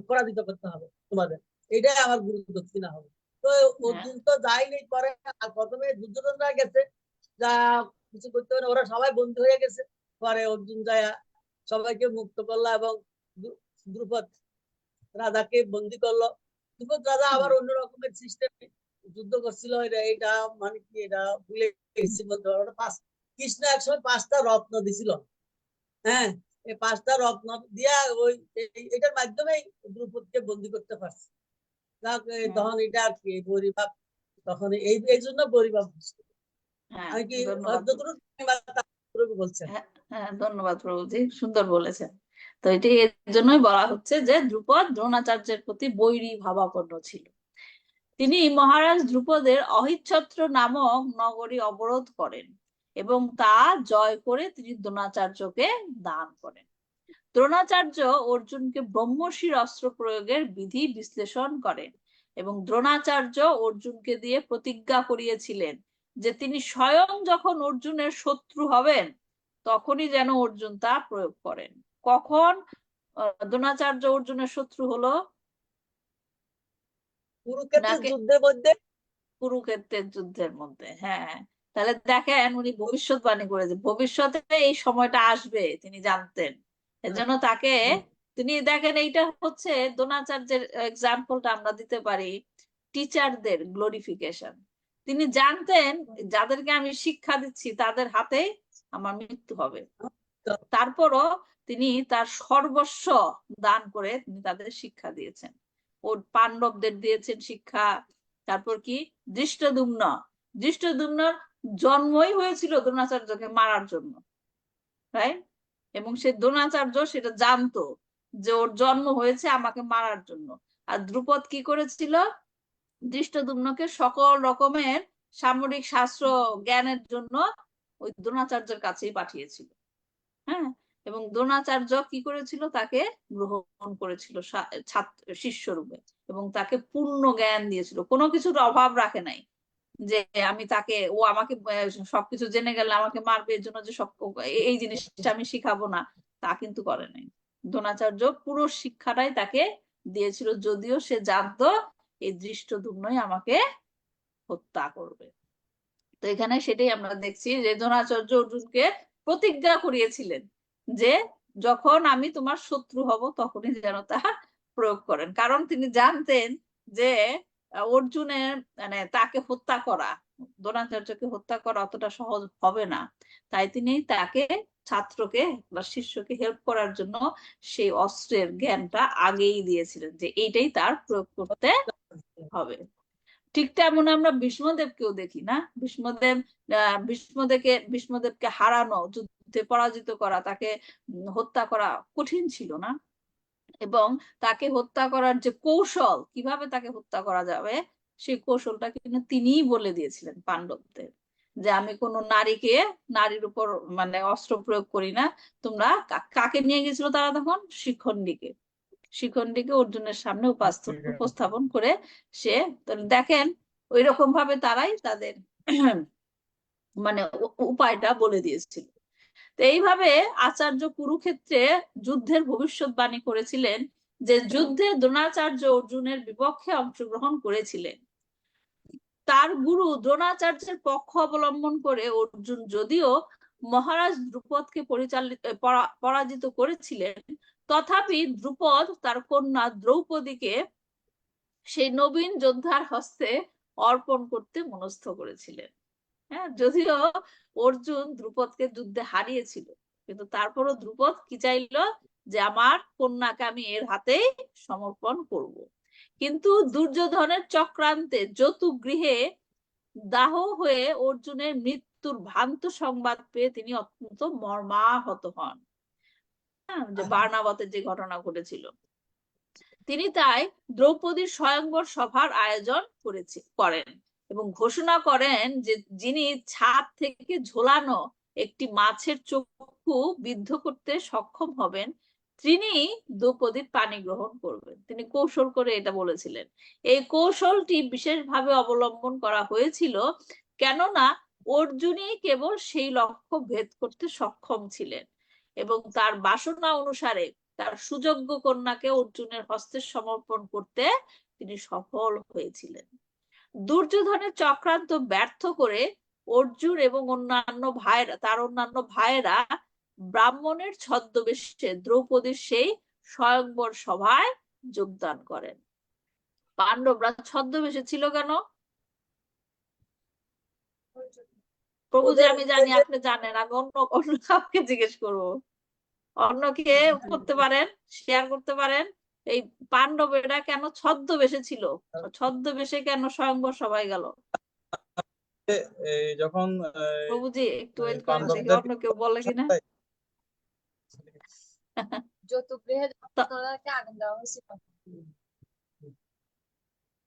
পরাজিত করতে হবে তোমাদের, এটাই আমার গুরু দক্ষিণা হবে। তো অর্জুন তো যায়নি, পরে প্রথমে দুর্যোধনরা গেছে, যা কিছু করতে পারে, ওরা সবাই বন্ধু হয়ে গেছে। পরে অর্জুন যায় সবাইকে মুক্ত করলো এবং দ্রুপদ রাজাকে বন্দি করলো। দ্রুপদ রাজা আবার অন্য রকমের সিস্টেমে যুদ্ধ করছিল, এটা মানে কি, এটা ভুলে গেছি বলতে পারবো। কৃষ্ণ একসময় 5টা রত্ন দিছিল। হ্যাঁ, এই 5টা রত্ন দিয়া ওই এটার মাধ্যমেই দ্রুপদকে বন্দি করতে পারছে। তখন এটা আর কি গরিবাব, তখন এই জন্য গরিবাব আর কি বলছেন। হ্যাঁ, ধন্যবাদ প্রভুজি, সুন্দর বলেছেন। তো এটি এর জন্যই বলা হচ্ছে যে দ্রুপদ দ্রোণাচার্যের প্রতি বৈরী ভাবাপন্ন ছিল। তিনি মহারাজ দ্রুপদের অহিচ্ছত্র নামক নগরী অবরোধ করেন এবং তা জয় করে তিনি দ্রোণাচার্যকে দান করেন। দ্রোণাচার্য অর্জুনকে ব্রহ্মশির অস্ত্র প্রয়োগের বিধি বিশ্লেষণ করেন এবং দ্রোণাচার্য অর্জুনকে দিয়ে প্রতিজ্ঞা করিয়েছিলেন যে তিনি স্বয়ং যখন অর্জুনের শত্রু হবেন তখনই যেন অর্জুন তা প্রয়োগ করেন। কখন দ্রোণাচার্য অর্জুনের শত্রু হলো? কুরুক্ষেত্রের যুদ্ধের মধ্যে। হ্যাঁ, তাহলে দেখেন উনি ভবিষ্যৎবাণী করেছে, ভবিষ্যতে এই সময়টা আসবে তিনি জানতেন, এজন্য তাকে তিনি দেখেন, এইটা হচ্ছে দ্রোণাচার্যের এক্সাম্পলটা আমরা দিতে পারি টিচারদের গ্লোরিফিকেশন। তিনি জানতেন যাদেরকে আমি শিক্ষা দিচ্ছি তাদের হাতে আমার মৃত্যু হবে, তারপরও তিনি তার সর্বস্ব দান করে তিনি তাদের শিক্ষা দিয়েছেন। ওর পাণ্ডবদের দিয়েছেন শিক্ষা। তারপর কি দৃষ্টদ্যুম্নর জন্মই হয়েছিল দ্রোণাচার্যকে মারার জন্য, রাইট? এবং সে দ্রোণাচার্য সেটা জানতো যে ওর জন্ম হয়েছে আমাকে মারার জন্য। আর দ্রুপদ কি করেছিল, দৃষ্টদ্যুম্নকে সকল রকমের সামরিক শাস্ত্র জ্ঞানের জন্য ওই দ্রোণাচার্যের কাছেই পাঠিয়েছিল। হ্যাঁ, এবং দ্রোণাচার্য কি করেছিল, তাকে গ্রহণ করেছিল শিষ্য রূপে, এবং তাকে পূর্ণ জ্ঞান দিয়েছিল, কোনো কিছুর অভাব রাখে নাই যে আমি তাকে, ও আমাকে সবকিছু জেনে গেলে আমাকে মারবে, এর জন্য যে সব এই জিনিসটা আমি শিখাবো না, তা কিন্তু করে নাই। দ্রোণাচার্য পুরো শিক্ষাটাই তাকে দিয়েছিল, যদিও সে জানতো এই দৃষ্টদ্যুম্নই আমাকে হত্যা করবে। তো এখানে সেটাই আমরা দেখছি যে দ্রোণাচার্য অর্জুনকে প্রতিজ্ঞা করিয়েছিলেন যে যখন আমি তোমার শত্রু হব তখনই যেন তাহা প্রয়োগ করেন, কারণ তিনি জানতেন যে অর্জুনের মানে তাকে হত্যা করা, দ্রোণাচার্যকে হত্যা করা অতটা সহজ হবে না। তাই তিনি তাকে ছাত্রকে বা শিষ্যকে হেল্প করার জন্য সেই অস্ত্রের জ্ঞানটা আগেই দিয়েছিলেন যে এইটাই তার প্রয়োগ করতে হবে। ঠিক তেমন আমরা ভীষ্মদেবকেও দেখি না, ভীষ্মদেবকে হারানো, যুদ্ধে পরাজিত করা, তাকে হত্যা করা কঠিন ছিল না, এবং তাকে হত্যা করার যে কৌশল, কিভাবে তাকে হত্যা করা যাবে সেই কৌশলটা কিন্তু তিনিই বলে দিয়েছিলেন পাণ্ডবদের, যে আমি কোনো নারীর উপর মানে অস্ত্র প্রয়োগ করি না। তোমরা কাকে নিয়ে গেছিল তারা তখন? শিখণ্ডীকে অর্জুনের সামনে উপস্থাপন করে সে দেখেন ওই রকম ভাবে তারাই তাদের মানে উপায়টা বলে দিয়েছিল। তো এইভাবে আচার্য কুরুক্ষেত্রে যুদ্ধের ভবিষ্যৎবাণী করেছিলেন, যে যুদ্ধে দ্রোণাচার্য অর্জুনের বিপক্ষে অংশগ্রহণ করেছিলেন। তার গুরু দ্রোণাচার্যের পক্ষ অবলম্বন করে অর্জুন যদিও মহারাজ দ্রুপদকে পরাজিত করেছিলেন, তথাপি দ্রুপদ তার কন্যা দ্রৌপদীকে সেই নবীন যোদ্ধার হস্তে অর্পণ করতে মনস্থ করেছিলেন। হ্যাঁ, যদিও অর্জুন দ্রুপদকে যুদ্ধে হারিয়েছিল, কিন্তু তারপরও দ্রুপদ কি চাইলো, যে আমার কন্যাকে আমি এর হাতেই সমর্পণ করব। কিন্তু দুর্যোধনের চক্রান্তে যতুগৃহে দাহ হয়ে অর্জুনের মৃত্যুর ভ্রান্ত সংবাদ পেয়ে তিনি অত্যন্ত মর্মাহত হন। হ্যাঁ, যে বার্নাবতে যে ঘটনা ঘটেছিল, তিনি তাই দ্রৌপদীর স্বয়ংবর সভার আয়োজন করেন এবং ঘোষণা করেন যে যিনি ছাদ থেকে ঝোলানো একটি মাছের চক্ষু বিদ্ধ করতে সক্ষম হবেন তিনি দ্রৌপদীর পানি গ্রহণ করবেন। তিনি কৌশল করে এটা বলেছিলেন। এই কৌশলটি বিশেষভাবে অবলম্বন করা হয়েছিল কেননা অর্জুনই কেবল সেই লক্ষ্য ভেদ করতে সক্ষম ছিলেন, এবং তার বাসনা অনুসারে তার সুযোগ্য কন্যাকে অর্জুনের হস্তে সমর্পণ করতে তিনি সফল হয়েছিলেন। দুর্যোধনের চক্রান্ত ব্যর্থ করে অর্জুন এবং অন্যান্য ভাইয়েরা ব্রাহ্মণের ছদ্মবেশে দ্রৌপদীর সেই স্বয়ংবর সভায় যোগদান করেন। পাণ্ডবরা ছদ্মবেশে ছিল কেন? প্রভুজি আমি জানি, আপনি জানেন, আমি অন্য কাউকে জিজ্ঞেস করবো। অন্য কে করতে পারেন, শেয়ার করতে পারেন। এই পাণ্ডবেরা কেন ছদ্মবেশে ছিল? ছদ্মবেশে কেন স্বয়ংবর সবাই গেল? যখন প্রভুজি একটু ওয়েট করেন, দেখি অন্য কেউ বলে কিনা।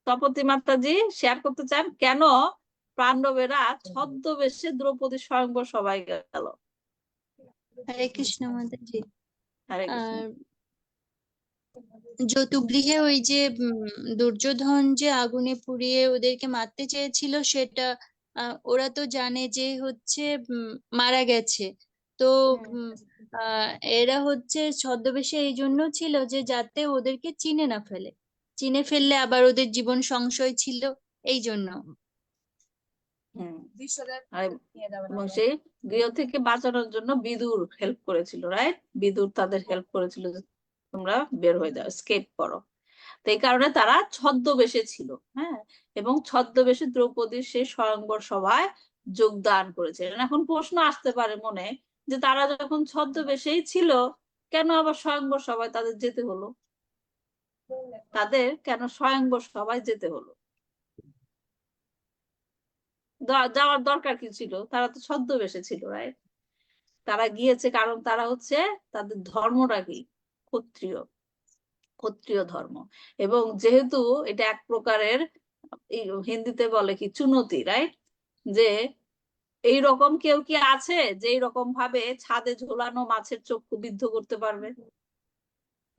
তপতি মাতাজি শেয়ার করতে চান কেন পাণ্ডবেরা ছদ্মবেশে দ্রৌপদী স্বয়ংবর সবাই গেল? হরে কৃষ্ণ মাতাজি। হরে কৃষ্ণ। যতুগৃহে ওই যে দুর্যোধন যে আগুনে পুড়িয়ে ওদেরকে মারতে চেয়েছিল, সেটা ওরা তো জানে যে হচ্ছে মারা গেছে, তো এরা হচ্ছে ছদ্মবেশে এই জন্য ছিল যে যাতে ওদেরকে চিনে না ফেলে, চিনে ফেললে আবার ওদের জীবন সংশয় ছিল, এই জন্য। এবং সেই গৃহ থেকে বাঁচানোর জন্য বিদুর হেল্প করেছিল, রাইট? বিদুর তাদের হেল্প করেছিল যে তোমরা বের হয়ে যাও, স্কেপ করো। তো এই কারণে তারা ছদ্মবেশে ছিল। হ্যাঁ, এবং ছদ্মবেশে দ্রৌপদীর সেই স্বয়ংবর সভায় যোগদান করেছিলেন। এখন প্রশ্ন আসতে পারে মনে, যে তারা যখন ছদ্মবেশেই ছিল কেন আবার স্বয়ংবর সভায় তাদের যেতে হলো? তাদের কেন স্বয়ংবর সবাই যেতে হলো? যাওয়ার দরকার কি ছিল? তারা তো ছদ্মবেশে ছিল, রাইট? তারা গিয়েছে কারণ তারা হচ্ছে, তাদের ধর্মটা কি? ক্ষত্রিয়, ক্ষত্রিয় ধর্ম। এবং যেহেতু এটা এক প্রকারের, হিন্দিতে বলে কি, চুনতি, রাইট? যে এইরকম কেউ কি আছে যে এইরকম ভাবে ছাদে ঝোলানো মাছের চক্ষু বিদ্ধ করতে পারবে?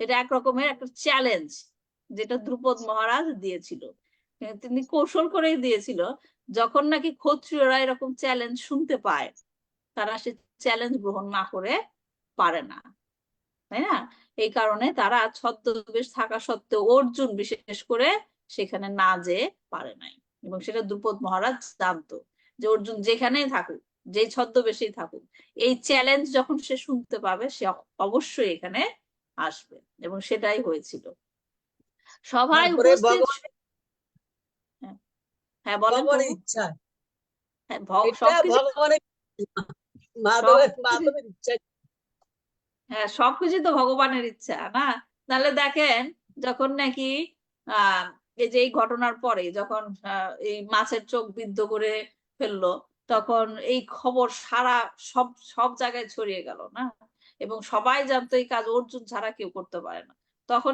এটা এক রকমের একটা চ্যালেঞ্জ, যেটা দ্রুপদ মহারাজ দিয়েছিল। তিনি কৌশল করেই দিয়েছিল, যখন নাকি ক্ষত্রিয়রা এরকম চ্যালেঞ্জ শুনতে পায়, তারা সে চ্যালেঞ্জ গ্রহণ না করে পারে না, তাই না? এই কারণে তারা ছদ্মবেশ থাকা সত্ত্বেও, অর্জুন বিশেষ করে সেখানে না যেয়ে পারে নাই। এবং সেটা দ্রুপদ মহারাজ জানতো যে অর্জুন যেখানেই থাকুক, যেই ছদ্মবেশেই থাকুক, এই চ্যালেঞ্জ যখন সে শুনতে পাবে, সে অবশ্যই এখানে আসবে। এবং সেটাই হয়েছিল। সবাই তারপরে উপস্থিত। হ্যাঁ, হ্যাঁ, বলেন ভগবানের প্রভু। ইচ্ছা, হ্যাঁ, এটা সবকিছু, ভগবানের সবকিছু, মাধবের ইচ্ছা। হ্যাঁ, সবকিছু তো ভগবানের ইচ্ছা না? তাহলে দেখেন, যখন নাকি এই যে এই ঘটনার পরে যখন এই মাছের চোখ বিদ্ধ করে ফেললো, তখন এই খবর সারা সব সব জায়গায় ছড়িয়ে গেল না? এবং সবাই জানতো এই কাজ অর্জুন ছাড়া কেউ করতে পারে না। তখন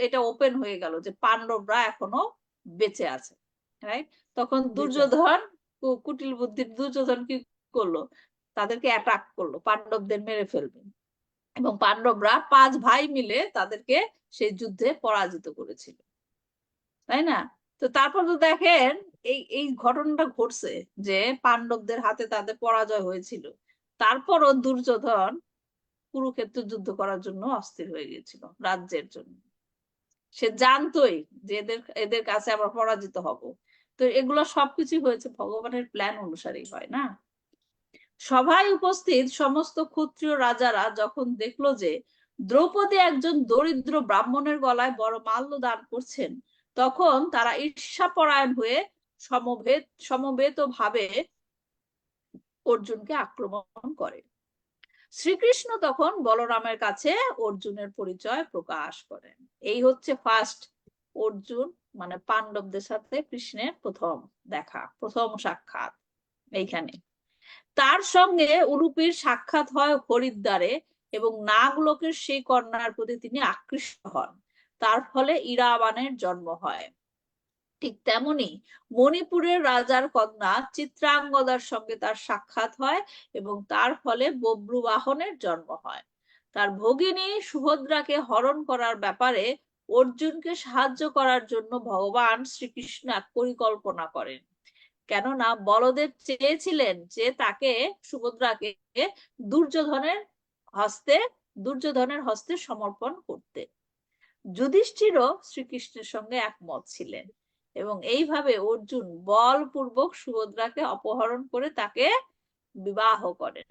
এটা ওপেন হয়ে গেল যে পান্ডবরা এখনো বেঁচে আছে, রাইট? তখন দুর্যোধন, কুটিল বুদ্ধির দুর্যোধন কি করলো? তাদেরকে অ্যাটাক করলো, পান্ডবদের মেরে ফেলবে। এবং পান্ডবরা 5 ভাই মিলে তাদেরকে সেই যুদ্ধে পরাজিত করেছিল, তাই না? তো তারপর তো দেখেন, এই এই ঘটনাটা ঘটছে যে পান্ডবদের হাতে তাদের পরাজয় হয়েছিল। তারপরও দুর্যোধন কুরুক্ষেত্র যুদ্ধ করার জন্য অস্থির হয়ে গিয়েছিল রাজ্যের জন্য। সে জানতোই যে এদের এদের কাছে আবার পরাজিত হব। তো এগুলো সবকিছু হয়েছে ভগবানের প্ল্যান অনুসারেই, হয় না? সভায় উপস্থিত সমস্ত ক্ষত্রিয় রাজারা যখন দেখলো যে দ্রৌপদী একজন দরিদ্র ব্রাহ্মণের গলায় বড় মাল্য দান করছেন, তখন তারা ঈর্ষাপরায়ণ হয়ে সমবেত ভাবে অর্জুনকে আক্রমণ করে। শ্রীকৃষ্ণ তখন বলরামের কাছে অর্জুনের পরিচয় প্রকাশ করেন। এই হচ্ছে ফার্স্ট অর্জুন, মানে পাণ্ডবদের সাথে কৃষ্ণের প্রথম দেখা, প্রথম সাক্ষাৎ এইখানে। তার সঙ্গে উলুপির সাক্ষাৎ হয় হরিদ্বারে, এবং নাগলোকের সেই কন্যার প্রতি তিনি আকৃষ্ট হন। তার ফলে ইরাবানের জন্ম হয়। ঠিক তেমনি মণিপুরের রাজার কন্যা চিত্রাঙ্গদার সঙ্গে তার সাক্ষাৎ হয়, এবং তার ফলে বব্রুবাহনের জন্ম হয়। তার ভগিনী সুভদ্রাকে হরণ করার ব্যাপারে অর্জুনকে সাহায্য করার জন্য ভগবান শ্রীকৃষ্ণ এক পরিকল্পনা করেন। কেননা বলদেব চেয়েছিলেন যে তাকে, সুভদ্রাকে দুর্যোধনের দুর্যোধনের হস্তে সমর্পণ করতে। যুধিষ্ঠিরও শ্রীকৃষ্ণের সঙ্গে একমত ছিলেন, এবং এইভাবে অর্জুন বলপূর্বক সুভদ্রাকে অপহরণ করে তাকে বিবাহ করেন।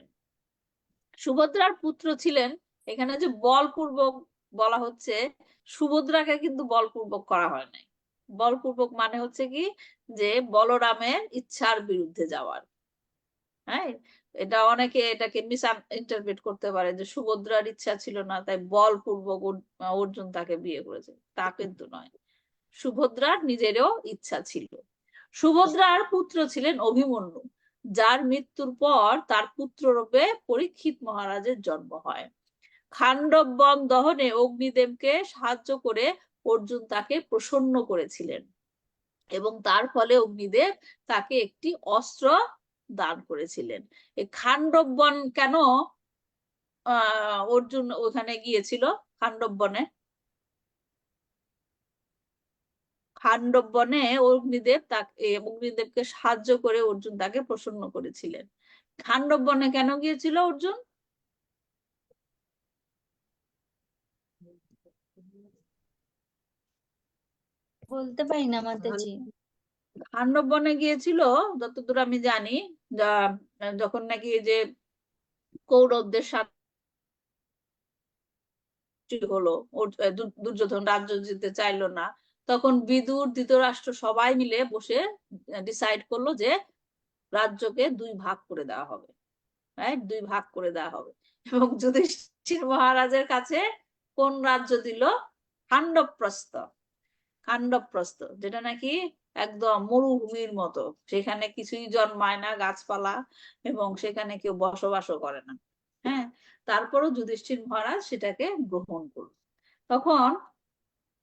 সুভদ্রার পুত্র ছিলেন, এখানে যে বলপূর্বক বলা হচ্ছে, সুভদ্রাকে কিন্তু বলপূর্বক করা হয় নাই। বলপূর্বক মানে হচ্ছে কি, যে বলরামের ইচ্ছার বিরুদ্ধে যাওয়ার। হ্যাঁ, এটা অনেকে এটাকে মিস ইন্টারপ্রেট করতে পারে যে সুভদ্রার ইচ্ছা ছিল না, তাই বলপূর্বক অর্জুন তাকে বিয়ে করেছে। তা কিন্তু নয়, সুভদ্রার নিজেরও ইচ্ছা ছিল। সুভদ্রার পুত্র ছিলেন অভিমন্যু, যার মৃত্যুর পর তার পুত্ররূপে পরীক্ষিত মহারাজের জন্ম হয়। খান্ডব বন দহনে অগ্নিদেবকে সাহায্য করে অর্জুন তাকে প্রসন্ন করেছিলেন, এবং তার ফলে অগ্নিদেব তাকে একটি অস্ত্র দান করেছিলেন। এই খান্ডব বন কেন অর্জুন ওখানে গিয়েছিল? খান্ডব বনে, খান্ডব বনে অগ্নিদেবকে সাহায্য করে অর্জুন তাকে প্রসন্ন করেছিলেন। খান্ডব বনে কেন গিয়েছিল অর্জুন? বলতে পারি না মাতাজি। খান্ডব বনে গিয়েছিল যতদূর আমি জানি, যখন নাকি যে কৌরবদের সাথে হলো, দুর্যোধন রাজ্য যেতে চাইলো না, তখন বিদুর ধৃতরাষ্ট্র সবাই মিলে বসে ডিসাইড করলো যে রাজ্যকে 2 ভাগ করে দেওয়া হবে, রাইট? 2 ভাগ করে দেওয়া হবে। এবং যুধিষ্ঠির মহারাজের কাছে কোন রাজ্য দিল? খান্ডবপ্রস্থ, খান্ডবপ্রস্থ যেটা নাকি একদম মরুভূমির মতো, সেখানে কিছুই জন্মায় না গাছপালা এবং সেখানে কেউ বসবাসও করে না। হ্যাঁ, তারপরও যুধিষ্ঠির মহারাজ সেটাকে গ্রহণ করল। তখন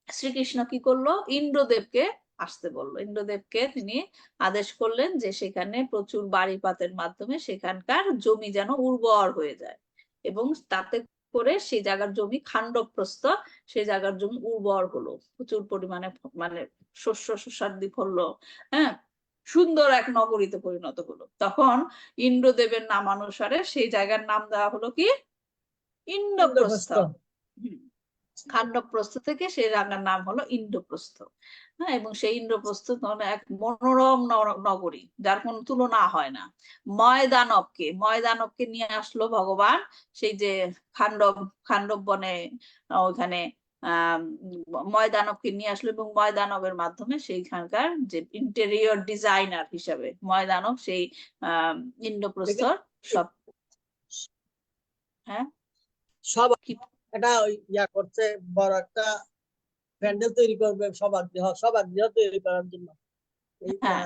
শ্রীকৃষ্ণ কি করলো, ইন্দ্রদেবকে আসতে বললো। ইন্দ্রদেবকে তিনি আদেশ করলেন যে সেখানে প্রচুর বাড়িপাতের মাধ্যমে সেখানকার জমি যেন উর্বর হয়ে যায়, এবং তাতে করে সেই জায়গার জমি খান্ডবপ্রস্থ, সেই জায়গার জমি উর্বর হলো, প্রচুর পরিমাণে মানে শস্য শস্যাদি ফললো। হ্যাঁ, সুন্দর এক নগরীতে পরিণত হলো। তখন ইন্দ্রদেবের নামানুসারে সেই জায়গার নাম দেওয়া হলো কি, ইন্দ্রপ্রস্থ। খান্ডবপ্রস্থ থেকে সেই জায়গার নাম হলো ইন্দ্রপ্রস্থ। হ্যাঁ, এবং সেই ইন্দ্রপ্রস্থ এক মনোরম নগরী, যার কোনো তুলনা হয় না। ময়দানবকে নিয়ে আসলো ভগবান, সেই যে খান্ডব বনে ওখানে ময়দানবকে নিয়ে আসলো, এবং ময়দানবের মাধ্যমে সেইখানকার যে ইন্টেরিয়র ডিজাইনার হিসাবে ময়দানব সেই ইন্দ্রপ্রস্থর সব, হ্যাঁ সব এটা ইয়া করছে, বড় একটা প্যান্ডেল তৈরি করবে সবার গৃহ তৈরি করার জন্য। হ্যাঁ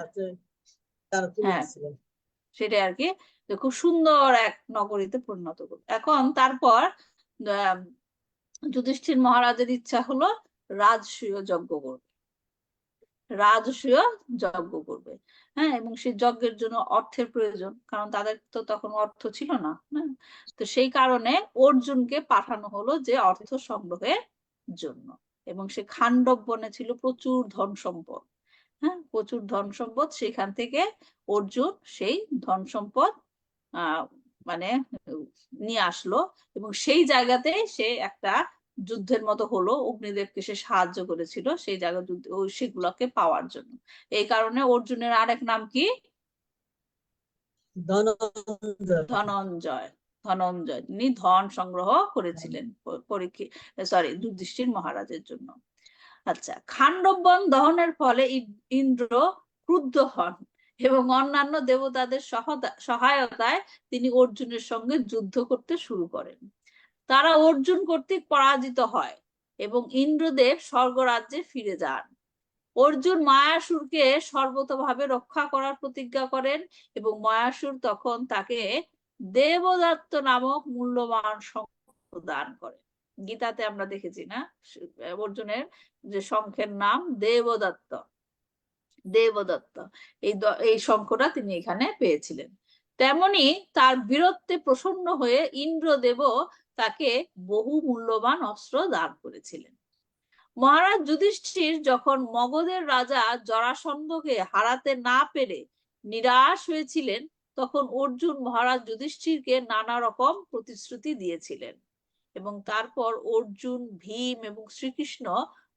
তারা তুলে হ্যাঁ, দিচ্ছিলেন। সেটাই আর কি, খুব সুন্দর এক নগরীতে পরিণত করবে। এখন তারপর যুধিষ্ঠির মহারাজের ইচ্ছা হলো রাজসূয় যজ্ঞ করবে, রাজসূয় যজ্ঞ করবে। হ্যাঁ, এবং সেই যজ্ঞের জন্য অর্থের প্রয়োজন, কারণ তাদের তো তখন অর্থ ছিল না। হ্যাঁ, তো সেই কারণে অর্জুনকে পাঠানো হলো যে অর্থ সংগ্রহের জন্য। এবং সে খান্ডব বনে ছিল প্রচুর ধন সম্পদ। হ্যাঁ, প্রচুর ধন সম্পদ, সেখান থেকে অর্জুন সেই ধন সম্পদ মানে নিয়ে আসলো, এবং সেই জায়গাতে সে একটা যুদ্ধের মতো হলো, অগ্নিদেবকে সে সাহায্য করেছিল সেই জায়গা যুদ্ধ সেগুলোকে পাওয়ার জন্য। এই কারণে অর্জুনের আরেক নাম কি, ধনঞ্জয়। ধনঞ্জয়, তিনি ধন সংগ্রহ করেছিলেন যুধিষ্ঠির মহারাজের জন্য। আচ্ছা, খান্ডব বন দহনের ফলে ইন্দ্র ক্রুদ্ধ হন এবং অন্যান্য দেবতাদের সহায়তায় তিনি অর্জুনের সঙ্গে যুদ্ধ করতে শুরু করেন। তারা অর্জুন কর্তৃক পরাজিত হয় এবং ইন্দ্রদেব স্বর্গরাজ্যে ফিরে যান। অর্জুন মায়াসুরকে সর্বতভাবে রক্ষা করার প্রতিজ্ঞা করেন, এবং মায়াসুর তখন তাকে দেবদত্ত নামক মূল্যবান শঙ্খ দান করেন। গীতাতে আমরা দেখেছি না, অর্জুনের যে শঙ্খের নাম দেবদত্ত। দেবদত্ত এই শঙ্খটা তিনি এখানে পেয়েছিলেন। তেমনি তার বীরত্বে প্রসন্ন হয়ে ইন্দ্রদেবও তাকে বহু মূল্যবান অস্ত্র দান করেছিলেন। মহারাজ যুধিষ্ঠির যখন মগধের রাজা জরাসন্ধকে হারাতে না পেরে নিরাশ হয়েছিলেন, তখন অর্জুন মহারাজ যুধিষ্ঠিরকে নানা রকম প্রতিশ্রুতি দিয়েছিলেন, এবং তারপর অর্জুন, ভীম এবং শ্রীকৃষ্ণ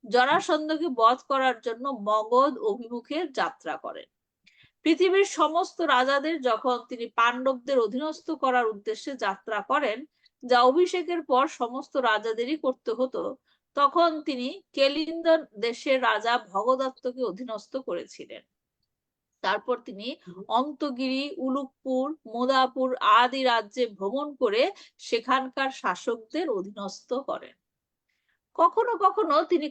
জরাসন্ধকে বধ করার জন্য মগধ অভিমুখে যাত্রা করেন। পৃথিবীর সমস্ত রাজাদের যখন তিনি পাণ্ডবদের অধীনস্থ করার উদ্দেশ্যে যাত্রা করেন, যা অভিষেকের পর সমস্ত রাজাদেরই করতে হতো, তখন তিনি কেলিন্দ দেশের রাজা ভগদত্তকে অধীনস্থ করেছিলেন। তারপর তিনি অন্তগিরি, উলুকপুর, মোদাপুর আদি রাজ্যে ভ্রমণ করে সেখানকার শাসকদের অধীনস্থ করেন। কখনো কখনো তিনি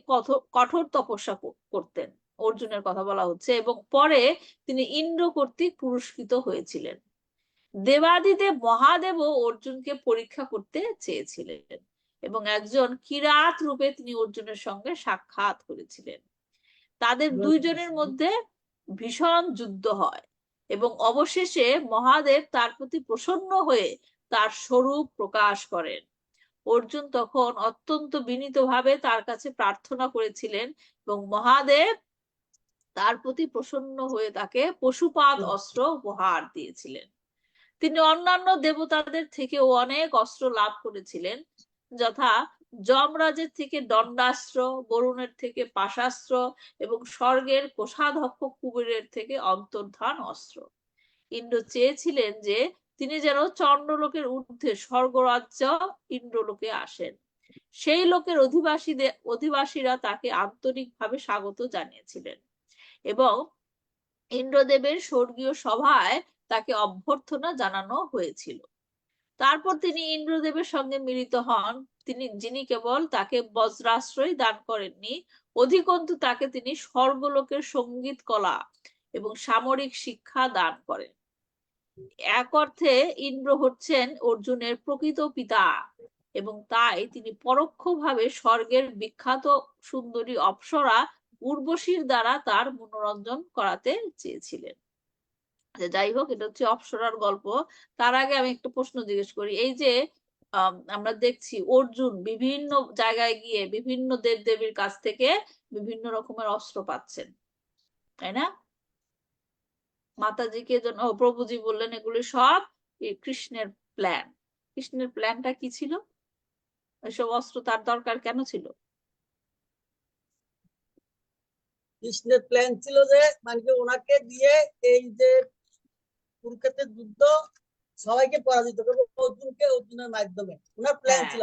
কঠোর তপস্যা করতেন, অর্জুনের কথা বলা হচ্ছে, এবং পরে তিনি ইন্দ্র কর্তৃক পুরস্কৃত হয়েছিলেন। দেবাদিদেব মহাদেবও অর্জুনকে পরীক্ষা করতে চেয়েছিলেন, এবং একজন কিরাত রূপে তিনি অর্জুনের সঙ্গে সাক্ষাৎ করেছিলেন। তাদের দুইজনের মধ্যে ভীষণ যুদ্ধ হয়, এবং অবশেষে মহাদেব তার প্রতি প্রসন্ন হয়ে তার স্বরূপ প্রকাশ করেন। অর্জুন তখন অত্যন্ত বিনীতভাবে তার কাছে প্রার্থনা করেছিলেন, এবং মহাদেব তার প্রতি প্রসন্ন হয়ে তাকে পশুপাত অস্ত্র উপহার দিয়েছিলেন। তিনি অন্যান্য দেবতাদের থেকেও অনেক অস্ত্র লাভ করেছিলেন, যথা যমরাজের থেকে দণ্ডাস্ত্র, বরুণের থেকে পাশাস্ত্র, এবং স্বর্গের কোষাধ্যক্ষ কুবেরের থেকে অন্তর্ধান অস্ত্র। ইন্দ্র চেয়েছিলেন যে তিনি যেন চন্দ্রলোকের ঊর্ধ্বে স্বর্গরাজ্য ইন্দ্রলোকে আসেন। সেই লোকের অধিবাসীরা তাকে আন্তরিকভাবে স্বাগত জানিয়েছিলেন, এবং ইন্দ্রদেবের স্বর্গীয় সভায় তাকে অভ্যর্থনা জানানো হয়েছিল। তারপর তিনি ইন্দ্রদেবের সঙ্গে মিলিত হন যিনি কেবল তাকে বজ্রাশ্রয় দান করেননি, অধিকন্তু তাকে তিনি স্বর্গলোকের সঙ্গীত কলা এবং সামরিক শিক্ষা দান করেন। এক অর্থে ইন্দ্র হচ্ছেন অর্জুনের প্রকৃত পিতা, এবং তাই তিনি পরোক্ষভাবে স্বর্গের বিখ্যাত সুন্দরী অপ্সরা উর্বশীর দ্বারা তার মনোরঞ্জন করাতে চেয়েছিলেন। যাই হোক, এটা হচ্ছে অপ্সরার গল্প। তার আগে আমি একটা প্রশ্ন জিজ্ঞেস করি। এই যে আমরা দেখছি অর্জুন বিভিন্ন জায়গায় গিয়ে বিভিন্ন দেবদেবীর কাছ থেকে বিভিন্ন রকমের অস্ত্র পাচ্ছেন, তাই না? মাতাজিকে প্রভুজি বললেন এগুলি সব কৃষ্ণের প্ল্যান। কৃষ্ণের প্ল্যানটা কি ছিল? এসব অস্ত্র তার দরকার কেন ছিল? কৃষ্ণের প্ল্যান ছিল যে মানে ওনাকে দিয়ে এই যে কুরুক্ষেত্রের যুদ্ধ সবাইকে পরাজিত করবে, অর্জুনের মাধ্যমে ওনার প্ল্যান ছিল।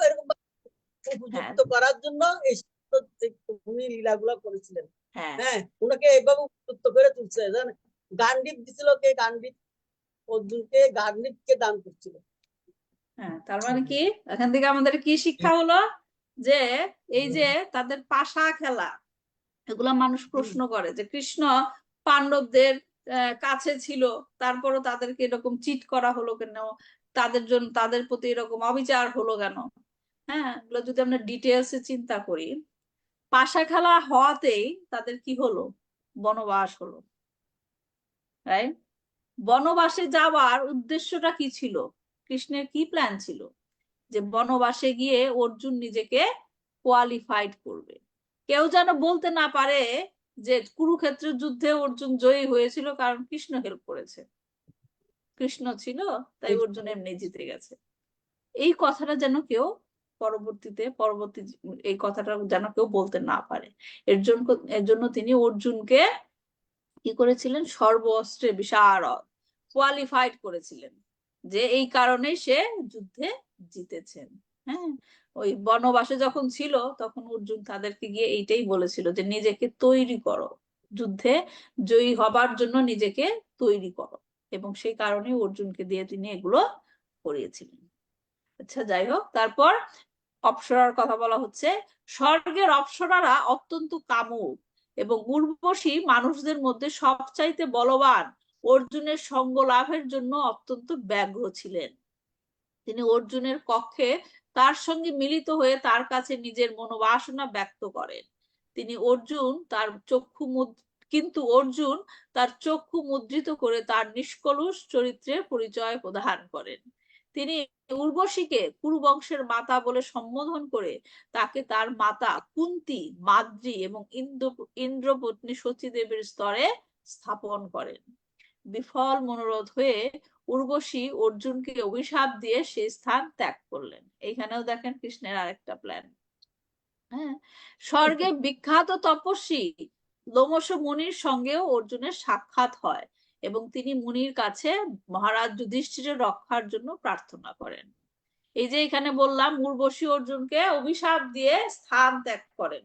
এরকম উপযুক্ত করার জন্য এই উনি লীলাগুলো করেছিলেন। হ্যাঁ, ওনাকে এইভাবে উপযুক্ত করে তুলছে। গান্ডীব দিছিল কে? গান্ডীব অর্জুনকে গান্ডীবকে দান করছিল। হ্যাঁ, তার মানে কি এখান থেকে আমাদের কি শিক্ষা হলো? যে এই যে তাদের পাশা খেলা, এগুলা মানুষ প্রশ্ন করে যে কৃষ্ণ পাণ্ডবদের কাছে ছিল, তারপরও তাদেরকে এরকম চিট করা হলো কেন, তাদের প্রতি এরকম অবিচার হলো কেন? হ্যাঁ, এগুলো যদি আমরা ডিটেলসে চিন্তা করি, পাশা খেলা হওয়াতেই তাদের কি হলো? বনবাস হলো, রাইট? বনবাসে যাওয়ার উদ্দেশ্যটা কি ছিল? কৃষ্ণের কি প্ল্যান ছিল? যে বনবাসে গিয়ে অর্জুন নিজেকে কোয়ালিফাইড করবে, কেউ যেন বলতে না পারে যে কুরুক্ষেত্রের যুদ্ধে অর্জুন জয়ী হয়েছিল কারণ কৃষ্ণ হেল্প করেছে, কৃষ্ণ ছিল তাই অর্জুন এমনি জিতে গেছে। এই কথাটা যেন কেউ পরবর্তী এই কথাটা যেন কেউ বলতে না পারে, এর জন্য তিনি অর্জুনকে কি করেছিলেন? সর্ব অস্ত্রে বিশারদ কোয়ালিফাইড করেছিলেন, যে এই কারণে সে যুদ্ধে জিতেছেন। হ্যাঁ, ওই বনবাসে যখন ছিল তখন অর্জুন তাদেরকে গিয়ে এইটাই বলেছিল যে নিজেকে তৈরি করো, যুদ্ধে জয়ী হবার জন্য নিজেকে তৈরি করো, এবং সেই কারণে অর্জুনকে দিয়ে তিনি এগুলো করিয়েছিলেন। আচ্ছা, যাই হোক, তারপর অপ্সরার কথা বলা হচ্ছে। স্বর্গের অপ্সরারা অত্যন্ত কামুক এবং উর্বশী মানুষদের মধ্যে সবচাইতে বলবান অর্জুনের সঙ্গ লাভের জন্য অত্যন্ত ব্যগ্র ছিলেন। তিনি অর্জুনের কক্ষে তার সঙ্গে মিলিত হয়ে তার কাছে নিজের মনোবাসনা ব্যক্ত করেন। কিন্তু অর্জুন তার চক্ষু মুদ্রিত করে তার নিষ্কলুষ চরিত্রের পরিচয় প্রদান করেন। তিনি উর্বশীকে কুরুবংশের মাতা বলে সম্বোধন করে তাকে তার মাতা কুন্তী, মাদ্রী এবং ইন্দ্রপত্নী সতীদেবীর স্তরে স্থাপন করেন। বিফল মনোরথ হয়ে উর্বশী অর্জুনকে অভিশাপ দিয়ে সেই স্থান ত্যাগ করলেন। এইখানেও দেখেন কৃষ্ণের আরেকটা প্ল্যান। হ্যাঁ, স্বর্গে বিখ্যাত তপস্বী লোমশ মুনির সঙ্গেও অর্জুনের সাক্ষাৎ হয় এবং তিনি মুনির কাছে মহারাজ যুধিষ্ঠিরের রক্ষার জন্য প্রার্থনা করেন। এই যে এখানে বললাম উর্বশী অর্জুনকে অভিশাপ দিয়ে স্থান ত্যাগ করেন,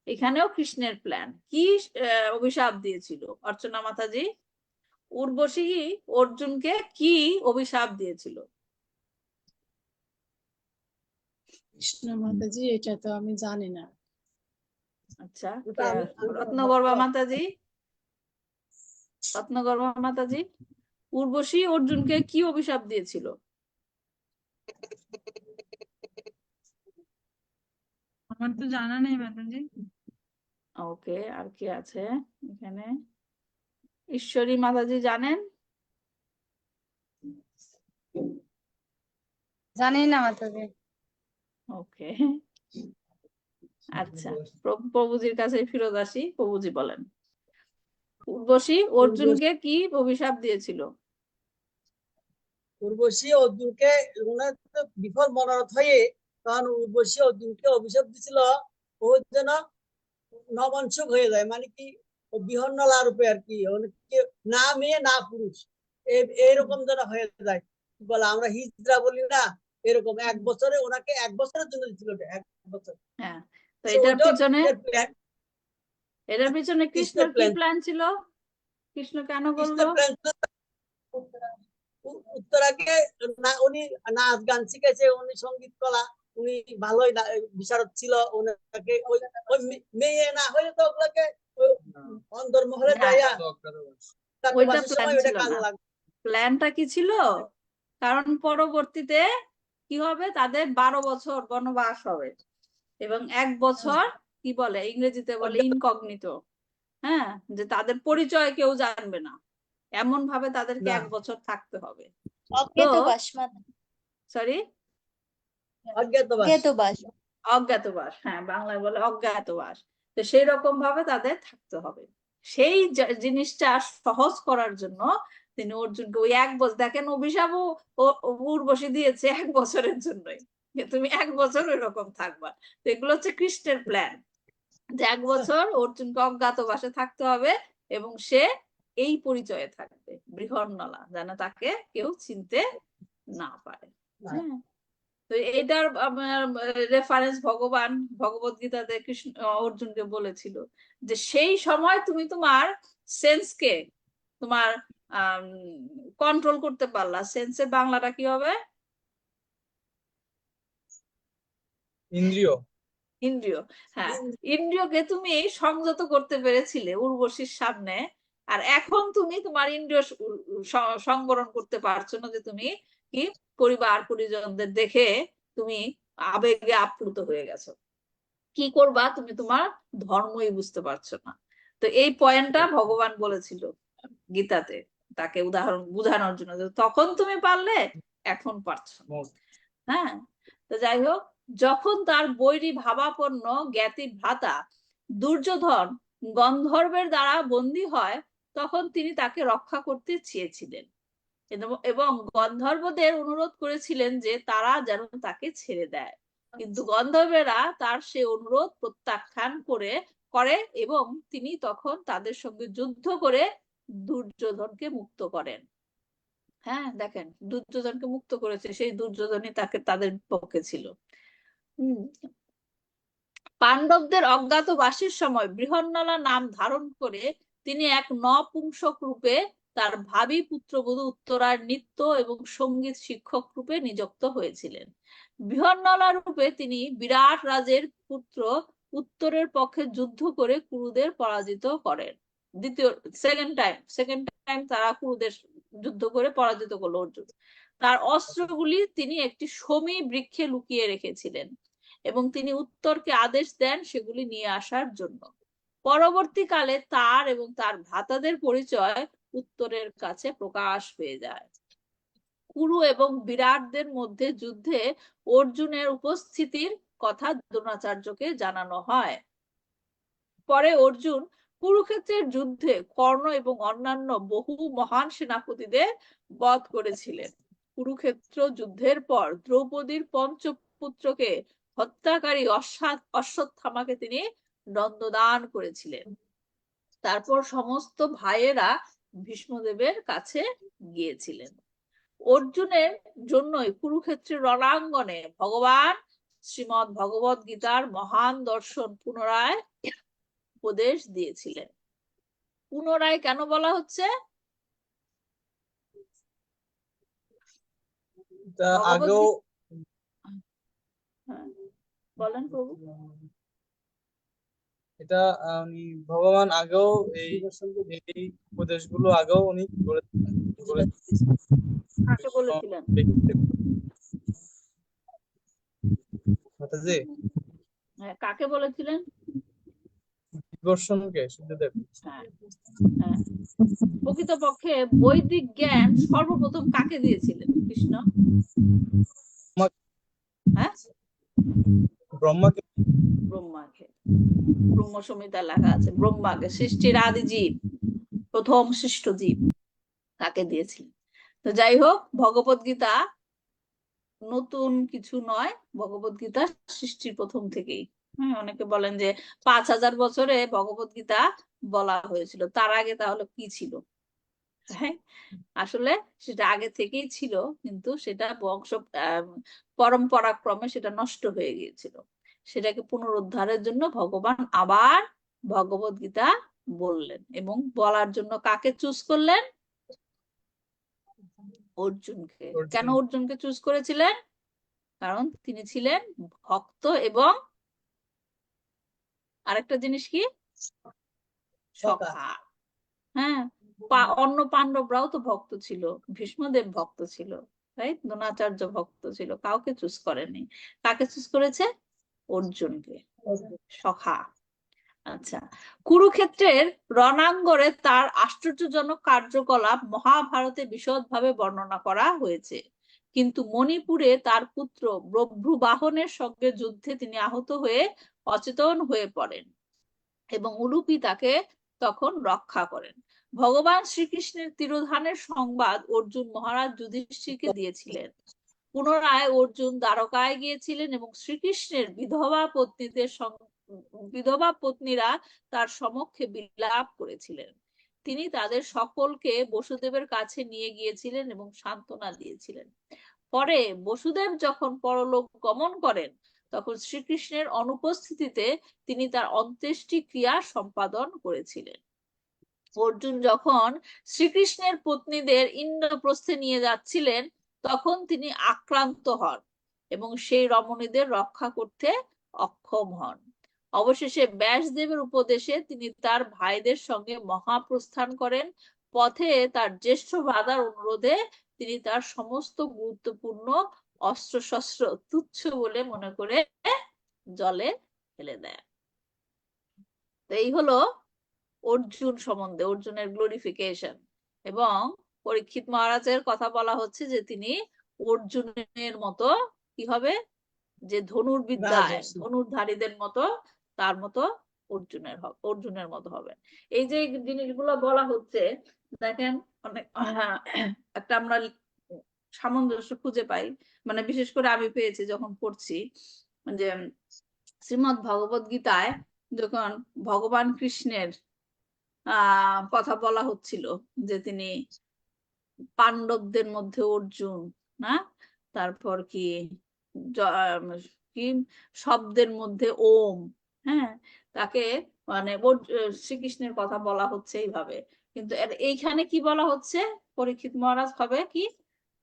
এখানেও কৃষ্ণের প্ল্যান। কি অভিশাপ দিয়েছিল অর্চনা মাতাজি? উর্বশী অর্জুনকে কি অভিশাপ দিয়েছিল? কৃষ্ণ মাতাজি, এটা তো আমি জানি না। আচ্ছা, রত্নগর্ভা মাতাজি, উর্বশী অর্জুনকে কি অভিশাপ দিয়েছিল? আমার তো জানা নেই মাতাজি। ওকে, আর কি আছে এখানে? ঈশ্বরী মাতাজি জানেন? জানি না মাতাজি। ওকে, আচ্ছা, প্রভুজির কাছে ফিরত আসি। প্রভুজি বলেন, উর্বশী অর্জুনকে কি অভিশাপ দিয়েছিল? উর্বশী অর্জুনকে বিফল মনোরথ হয়ে তখন উর্বশী অর্জুনকে অভিশাপ দিছিল ও যেন নবংশক হয়ে যায়, মানে কি বিহন্নলা রূপে আর কি, না মেয়ে না পুরুষ এইরকম যেন হয়ে যায়। বলে আমরা হিজড়া বলি না, এরকম 1 বছরে ওনাকে 1 বছরের জন্য দিছিল। 1 বছর। হ্যাঁ, তো এটার পিছনে কৃষ্ণের কি প্ল্যান ছিল? কৃষ্ণ কেন বললো? উত্তরাকে উনি নাচ গান শিখেছে, উনি সঙ্গীত কলা উনি ভালোই বিশারদ ছিল, ওনাকে ওই ওই মেয়ে না হলে তো ওগুলোকে ওই অন্দরমহলে হ্যাঁ, যাইয়া ওইটা চাকরিবাসের প্ল্যান সময় ওইটা ছিল কাজে না। লাগবে। প্ল্যানটা কি ছিল? কারণ পরবর্তীতে কি হবে, তাদের 12 বছর বনবাস হবে এবং 1 বছর কি বলে ইংরেজিতে বলে ইনকগনিটো। হ্যাঁ, যে তাদের পরিচয় কেউ জানবে না, এমন ভাবে তাদেরকে না। 1 বছর থাকতে হবে। অজ্ঞাতবাস মাতা, সরি, অজ্ঞাতবাস। অজ্ঞাতবাস। অজ্ঞাতবাস, হ্যাঁ বাংলায় বলে অজ্ঞাতবাস। তো সেই রকম ভাবে তাদের থাকতে হবে। সেই জিনিসটা সহজ করার জন্য তিনি অর্জুনকে ওই 1 বছর, দেখেন অভিশাপও উর্বশী দিয়েছে 1 বছরের জন্যই, যে তুমি 1 বছর ওই রকম থাকবা। তো এগুলো হচ্ছে কৃষ্ণের প্ল্যান, যে 1 বছর অর্জুনকে অজ্ঞাতবাসে থাকতে হবে এবং সে এই পরিচয়ে থাকবে বৃহন্নলা, যেন তাকে কেউ চিনতে না পারে। হ্যাঁ, তো এটার রেফারেন্স ভগবান ভগবত গীতাতে কৃষ্ণ অর্জুনকে বলেছিল যে সেই সময় তুমি তোমার সেন্সকে তোমার কন্ট্রোল করতে পারলা। সেন্সের বাংলাটা কি হবে? ইন্দ্রিয়। ইন্দ্রিয়। হ্যাঁ, ইন্দ্রিয়কে তুমি সংযত করতে পেরেছিলে উর্বশীর সামনে, আর এখন তুমি তোমার ইন্দ্রিয় সংবরণ করতে পারছো না, যে তুমি কি পরিবার পরিজনদের দেখে তুমি আবেগে আপ্লুত হয়ে গেছো। কি করবা, তুমি তোমার ধর্মই বুঝতে পারছো না। তো এই পয়েন্টটা ভগবান বলেছিল গীতাতে তাকে উদাহরণ বোঝানোর জন্য, যে তখন তুমি পারলে এখন পারছো না। হ্যাঁ, তো যাই হোক, যখন তার বৈরী ভাবাপন্ন জ্ঞাতি ভ্রাতা দুর্যোধন গন্ধর্বের দ্বারা বন্দী হয়, তখন তিনি তাকে রক্ষা করতে চেয়েছিলেন এবং গন্ধর্বদের অনুরোধ করেছিলেন যে তারা যেন তাকে ছেড়ে দেয়। কিন্তু গন্ধর্বেরা তার সে অনুরোধ প্রত্যাখ্যান করে এবং তিনি তখন তাদের সঙ্গে যুদ্ধ করে দুর্যোধনকে মুক্ত করেন। হ্যাঁ, দেখেন দুর্যোধনকে মুক্ত করেছে, সেই দুর্যোধনই তাদের পক্ষে ছিল। পাণ্ডবদের অজ্ঞাতবাসের সময় বৃহন্নলা নাম ধারণ করে তিনি এক নপুংসক রূপে তার ভাবী পুত্রবধূ উত্তরার নৃত্য এবং সঙ্গীত শিক্ষক রূপে নিযুক্ত হয়েছিলেন। বৃহন্নলা রূপে তিনি বিরাট রাজের পুত্র উত্তরের পক্ষে যুদ্ধ করে কুরুদের পরাজিত করেন। সেকেন্ড টাইম তারা কুরুদের যুদ্ধ করে পরাজিত করলো অর্জুন। তার অস্ত্রগুলি তিনি একটি শমী বৃক্ষে লুকিয়ে রেখেছিলেন এবং তিনি উত্তরকে আদেশ দেন সেগুলি নিয়ে আসার জন্য। পরবর্তীকালে তার এবং তার ভ্রাতাদের পরিচয় উত্তরের কাছে প্রকাশ পেয়ে যায়। কুরু এবং বিরাটদের মধ্যে যুদ্ধে অর্জুনের উপস্থিতির কথা দ্রোণাচার্যকে জানানো হয়। পরে অর্জুন কুরুক্ষেত্রের যুদ্ধে কর্ণ এবং অন্যান্য বহু মহান সেনাপতিদের বধ করেছিলেন। কুরুক্ষেত্র যুদ্ধের পর দ্রৌপদীর পঞ্চপুত্রকে হত্যাকারী অশ্বত্থামাকে তিনি দণ্ডদান করেছিলেন। তারপর সমস্ত ভাইয়েরা ভীষ্মদেবের কাছে গিয়েছিলেন। অর্জুনের জন্যই কুরুক্ষেত্রের রণাঙ্গনে ভগবান শ্রীমৎ ভগবত গীতার মহান দর্শন পুনরায় উপদেশ দিয়েছিলেন। পুনরায় কেন বলা হচ্ছে? আগেও বলেন প্রভু। এটা উনি ভগবান আগেও এই উপদেশগুলো আগেও উনি কাকে বলেছিলেন? হ্যাঁ, কাকে বলেছিলেন? বিবর্ষণকে, সূর্যদেব। হ্যাঁ, প্রকৃতপক্ষে বৈদিক জ্ঞান সর্বপ্রথম কাকে দিয়েছিলেন কৃষ্ণ? হ্যাঁ, ব্রহ্মাকে। ব্রহ্মাকে। ব্রহ্ম সংহিতা লেখা আছে ব্রহ্মাকে, সৃষ্টির আদি জীব, প্রথম সৃষ্ট জীব, তাকে দিয়েছিলেন। তো যাই হোক, ভগবত গীতা নতুন কিছু নয়, ভগবত গীতা সৃষ্টির প্রথম থেকেই। অনেকে বলেন যে 5000 বছরে ভগবত গীতা বলা হয়েছিল, তার আগে তাহলে কি ছিল? হ্যাঁ, আসলে সেটা আগে থেকেই ছিল, কিন্তু সেটা বংশ পরম্পরা ক্রমে সেটা নষ্ট হয়ে গিয়েছিল। সেটাকে পুনরুদ্ধারের জন্য ভগবান আবার ভগবত গীতা বললেন এবং বলার জন্য কাকে চুজ করলেন? অর্জুনকে। কেন অর্জুনকে চুজ করেছিলেন? কারণ তিনি ছিলেন ভক্ত এবং আরেকটা জিনিস কি, সকা। সখা। হ্যাঁ, অন্য পাণ্ডবরাও তো ভক্ত ছিল, ভীষ্মদেব ভক্ত ছিল, তাই দ্রোণাচার্য ভক্ত ছিল, কাউকে চুজ করেনি। কাকে চুজ করেছে? অর্জুনকে, সখা। আচ্ছা, কুরুক্ষেত্রের রণাঙ্গনে তার আশ্চর্যজনক কার্যকলাপ মহাভারতে বিশদভাবে বর্ণনা করা হয়েছে, কিন্তু মণিপুরে তার পুত্র বভ্রুবাহনের সঙ্গে যুদ্ধে তিনি আহত হয়ে অচেতন হয়ে পড়েন এবং উলুপি তাকে তখন রক্ষা করেন। ভগবান শ্রীকৃষ্ণের তিরোধানের সংবাদ অর্জুন মহারাজ যুধিষ্ঠিরকে দিয়েছিলেন। পুনরায় অর্জুন দ্বারকায় গিয়েছিলেন এবং শ্রীকৃষ্ণের বিধবা পত্নীরা তার সমক্ষে বিলাপ করেছিলেন। তিনি তাদের সকলকে বসুদেবের কাছে নিয়ে গিয়েছিলেন এবং সান্ত্বনা দিয়েছিলেন। পরে বসুদেব যখন পরলোক গমন করেন তখন শ্রীকৃষ্ণের অনুপস্থিতিতে তিনি তার অন্ত্যেষ্টি ক্রিয়া সম্পাদন করেছিলেন। অর্জুন যখন শ্রীকৃষ্ণের পত্নীদের ইন্দ্রপ্রস্থে নিয়ে যাচ্ছিলেন তখন তিনি আক্রান্ত হন এবং সেই রমণীদের রক্ষা করতে অক্ষম হন। অবশেষে ব্যাসদেবের উপদেশে তিনি তার ভাইদের সঙ্গে মহাপ্রস্থান করেন। পথে তার জ্যেষ্ঠ ভ্রাতার অনুরোধে তিনি তার সমস্ত গুরুত্বপূর্ণ অস্ত্রশস্ত্র তুচ্ছ বলে মনে করে জলে ফেলে দেয়। এই হলো অর্জুন সম্বন্ধে, অর্জুনের গ্লোরিফিকেশন। এবং পরীক্ষিত মহারাজের কথা বলা হচ্ছে যে তিনি অর্জুনের মতো কি হবে, যে ধনুর্বিদ্যায় ধনুর্ধারীদের মতো তার মতো অর্জুনের মতো হবে। এই যে জিনিসগুলো বলা হচ্ছে দেখেন, অনেক একটা আমরা সামঞ্জস্য খুঁজে পাই, মানে বিশেষ করে আমি পেয়েছি যখন পড়ছি, যে শ্রীমদ্ ভগবদ গীতায় যখন ভগবান কৃষ্ণের কথা বলা হচ্ছিল যে তিনি পাণ্ডবদের মধ্যে অর্জুন, না তারপর কি কি শব্দের মধ্যে ওম, হ্যাঁ, তাকে মানে শ্রীকৃষ্ণের কথা বলা হচ্ছে এইভাবে, কিন্তু এইখানে কি বলা হচ্ছে, পরীক্ষিত মহারাজ হবে কি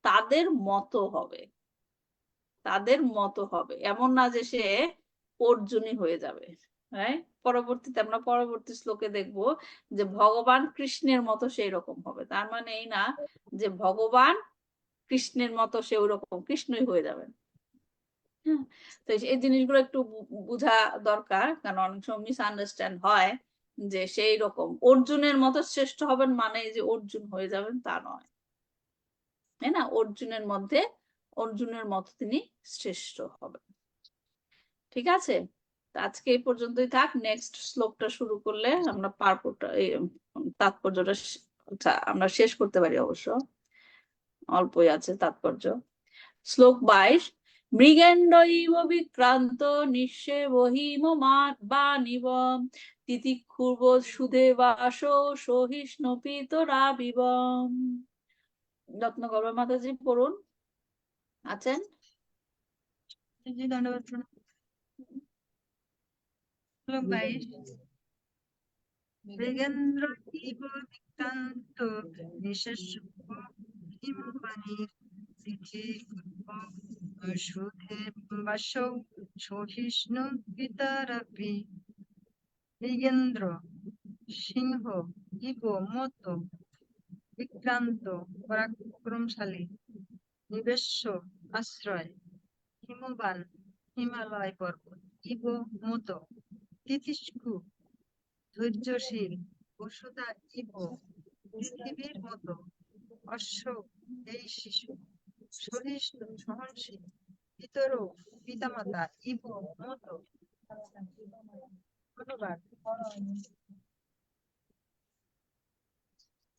তাদের মতো হবে, তাদের মতো হবে, এমন না যে সে অর্জুনই হয়ে যাবে। হ্যাঁ, পরবর্তীতে আমরা পরবর্তী শ্লোকে দেখবো যে ভগবান কৃষ্ণের মতো সেই রকম হবে, তার মানে এই না যে ভগবান কৃষ্ণের মতো সে ওই রকম কৃষ্ণই হয়ে যাবেন। হ্যাঁ, তো এই জিনিসগুলো একটু বোঝা দরকার, কারণ অনেক সময় মিসআন্ডারস্ট্যান্ড হয় যে সেই রকম অর্জুনের মতো শ্রেষ্ঠ হবেন মানে যে অর্জুন হয়ে যাবেন তা নয়, তাই না? অর্জুনের মতো তিনি শ্রেষ্ঠ হবেন। ঠিক আছে, আজকে এই পর্যন্তই থাক। নেক্সট শ্লোকটা শুরু করলে আমরা পার্পটা তাৎপর্যটা আমরা শেষ করতে পারি, অবশ্য অল্পই আছে তাৎপর্য। শ্লোক 22, মৃগেন্দ্রইব বিক্রান্ত নিঃস্বে বহিম বানিব তিতিক্ষুর্ব সুদেবাস সহিষ্ণু পিতরাবিব। রত্নগর্ভা মাতাজি পড়ুন, আছেন? জি, ধন্যবাদ। শ্লোক 22, মৃগেন্দ্র ইব বিক্রান্ত নিঃস্বে হিমবাণী সুধেবাসৌ সহিষ্ণু পিতরাপি। মৃগেন্দ্র সিংহ ইব মত বিক্রান্ত পরাক্রমশালী নিবেশ্য আশ্রয় হিমবান হিমালয় পর্বত ইব মত তিতিষ্কু ধৈর্যশীল বসুধা ইব পৃথিবীর মতো অশ্ব এই শিশু সহিষ্ণু সহনশীল পিতর পিতামাতা ইব মতো। ধন্যবাদ।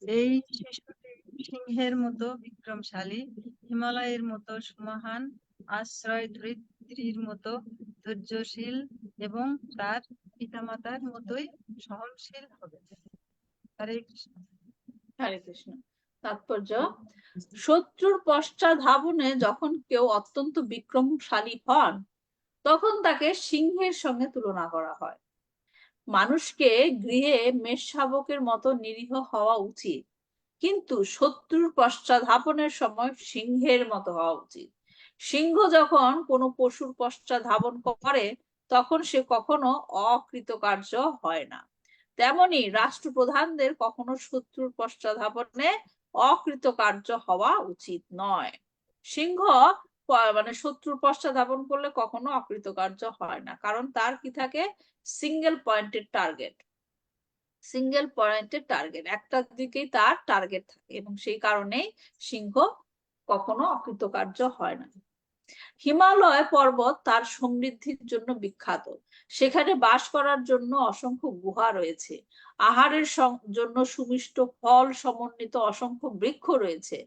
এই শিশুটি সিংহের মতো বিক্রমশালী, হিমালয়ের মতো সুমহান, আশ্রয় ধরিত্রীর মতো ধৈর্যশীল এবং তার পিতামাতার মতোই সহনশীল হবে। হরে কৃষ্ণ। হরে কৃষ্ণ। তাৎপর্য, শত্রুর পশ্চাদ্ধাবনে যখন কেউ অত্যন্ত বিক্রমশালী হন তখন তাকে সিংহের সঙ্গে তুলনা করা হয়। মানুষকে গৃহে মেষশাবকের মতো নিরীহ হওয়া উচিত, কিন্তু শত্রুর পশ্চাদ্ধাবনের সময় সিংহের মতো হওয়া উচিত। সিংহ যখন কোনো পশুর পশ্চাৎ ধাবন করে তখন সে কখনো অকৃতকার্য হয় না। তেমনি রাষ্ট্রপ্রধানদের কখনো শত্রুর পশ্চাৎধাবনে অকৃতকার্য হওয়া উচিত নয়। সিংহ মানে শত্রুর পশ্চাৎধাবন করলে কখনো অকৃতকার্য হয় না, কারণ তার কি থাকে, single pointed target. Single pointed target, একটা দিকেই তার টার্গেট থাকে, এবং সেই কারণেই সিংহ কখনো অকৃতকার্য হয় না। হিমালয় পর্বত তার সমৃদ্ধির জন্য বিখ্যাত। সেখানে বাস করার জন্য অসংখ্য গুহা রয়েছে। আহারের জন্য সুমিষ্ট ফল সমন্বিত অসংখ্য বৃক্ষ রয়েছে।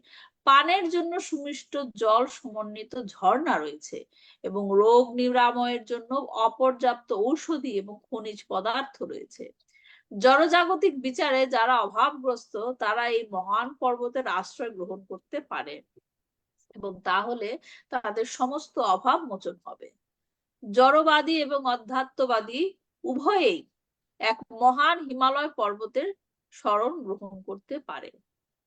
পানের জন্য সুমিষ্ট জল সমন্বিত ঝর্ণা রয়েছে, এবং রোগ নিরাময়ের জন্য অপর্যাপ্ত ঔষধি এবং খনিজ পদার্থ রয়েছে। জড়জাগতিক বিচারে যারা অভাবগ্রস্ত তারা এই মহান পর্বতের আশ্রয় গ্রহণ করতে পারে, এবং তাহলে তাদের সমস্ত অভাব মোচন হবে। জড়বাদী এবং অধ্যাত্মবাদী উভয়েই এক মহান হিমালয় পর্বতের শরণ গ্রহণ করতে পারে।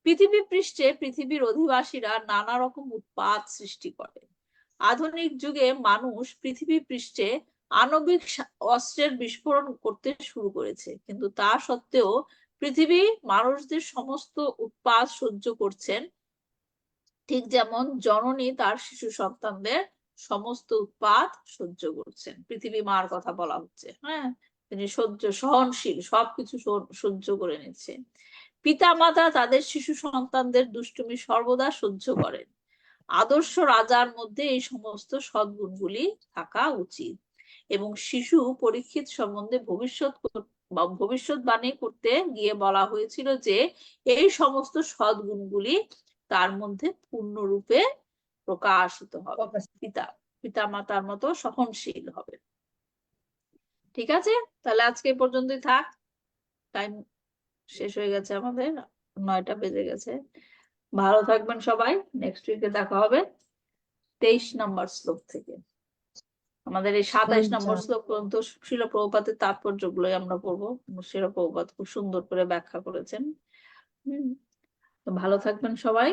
পৃথিবী পৃষ্ঠে পৃথিবীর অধিবাসীরা নানা রকম উৎপাত সৃষ্টি করে। আধুনিক যুগে মানুষ পৃথিবী পৃষ্ঠে আণবিক অস্ত্রের বিস্ফোরণ করতে শুরু করেছে, কিন্তু তা সত্ত্বেও পৃথিবী মানুষদের সমস্ত উৎপাত সহ্য করছেন, ঠিক যেমন জননী তার শিশু সন্তানদের সমস্ত উৎপাত সহ্য করছেন। পৃথিবী মার কথা বলা হচ্ছে, হ্যাঁ, তিনি সহনশীল, সবকিছু সহ্য করে নিচ্ছে। পিতা মাতা তাদের শিশু সন্তানদের দুষ্টুমি সর্বদা সহ্য করেন। আদর্শ রাজার মধ্যে এই সমস্ত সদ্গুণগুলি থাকা উচিত, এবং শিশু পরীক্ষিত সম্বন্ধে ভবিষ্যৎবাণী করতে গিয়ে বলা হয়েছিল যে এই সমস্ত সদ্গুণগুলি তার মধ্যে পূর্ণরূপে প্রকাশিত হবে। পিতা মাতার মতো সহনশীল হবে। ঠিক আছে, তাহলে আজকে এই পর্যন্তই থাক। টাইম শেষ হয়ে গেছে আমাদের, 9টা বেজে গেছে। ভালো থাকবেন সবাই। নেক্সট উইকে দেখা হবে 23 নম্বর শ্লোক থেকে। আমাদের এই 27 নম্বর শ্লোক পর্যন্ত শিল প্রভুপাদের তাৎপর্য গুলোই আমরা পড়বো। শিল প্রভুপাদ খুব সুন্দর করে ব্যাখ্যা করেছেন। ভালো থাকবেন সবাই।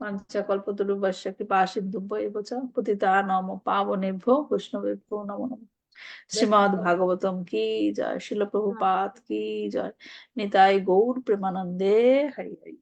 পাঞ্চকল্পতরুভ্যশ্চ কৃপা সিন্ধুভ্যেব চ পতিতানাং পাবনেভ্যো বৈষ্ণবেভ্যো নমো নমঃ। শ্রীমদ্ ভাগবতম কি জয়, শিল প্রভুপাদ কি জয়, নিতাই গৌর প্রেমানন্দে হরি হরি।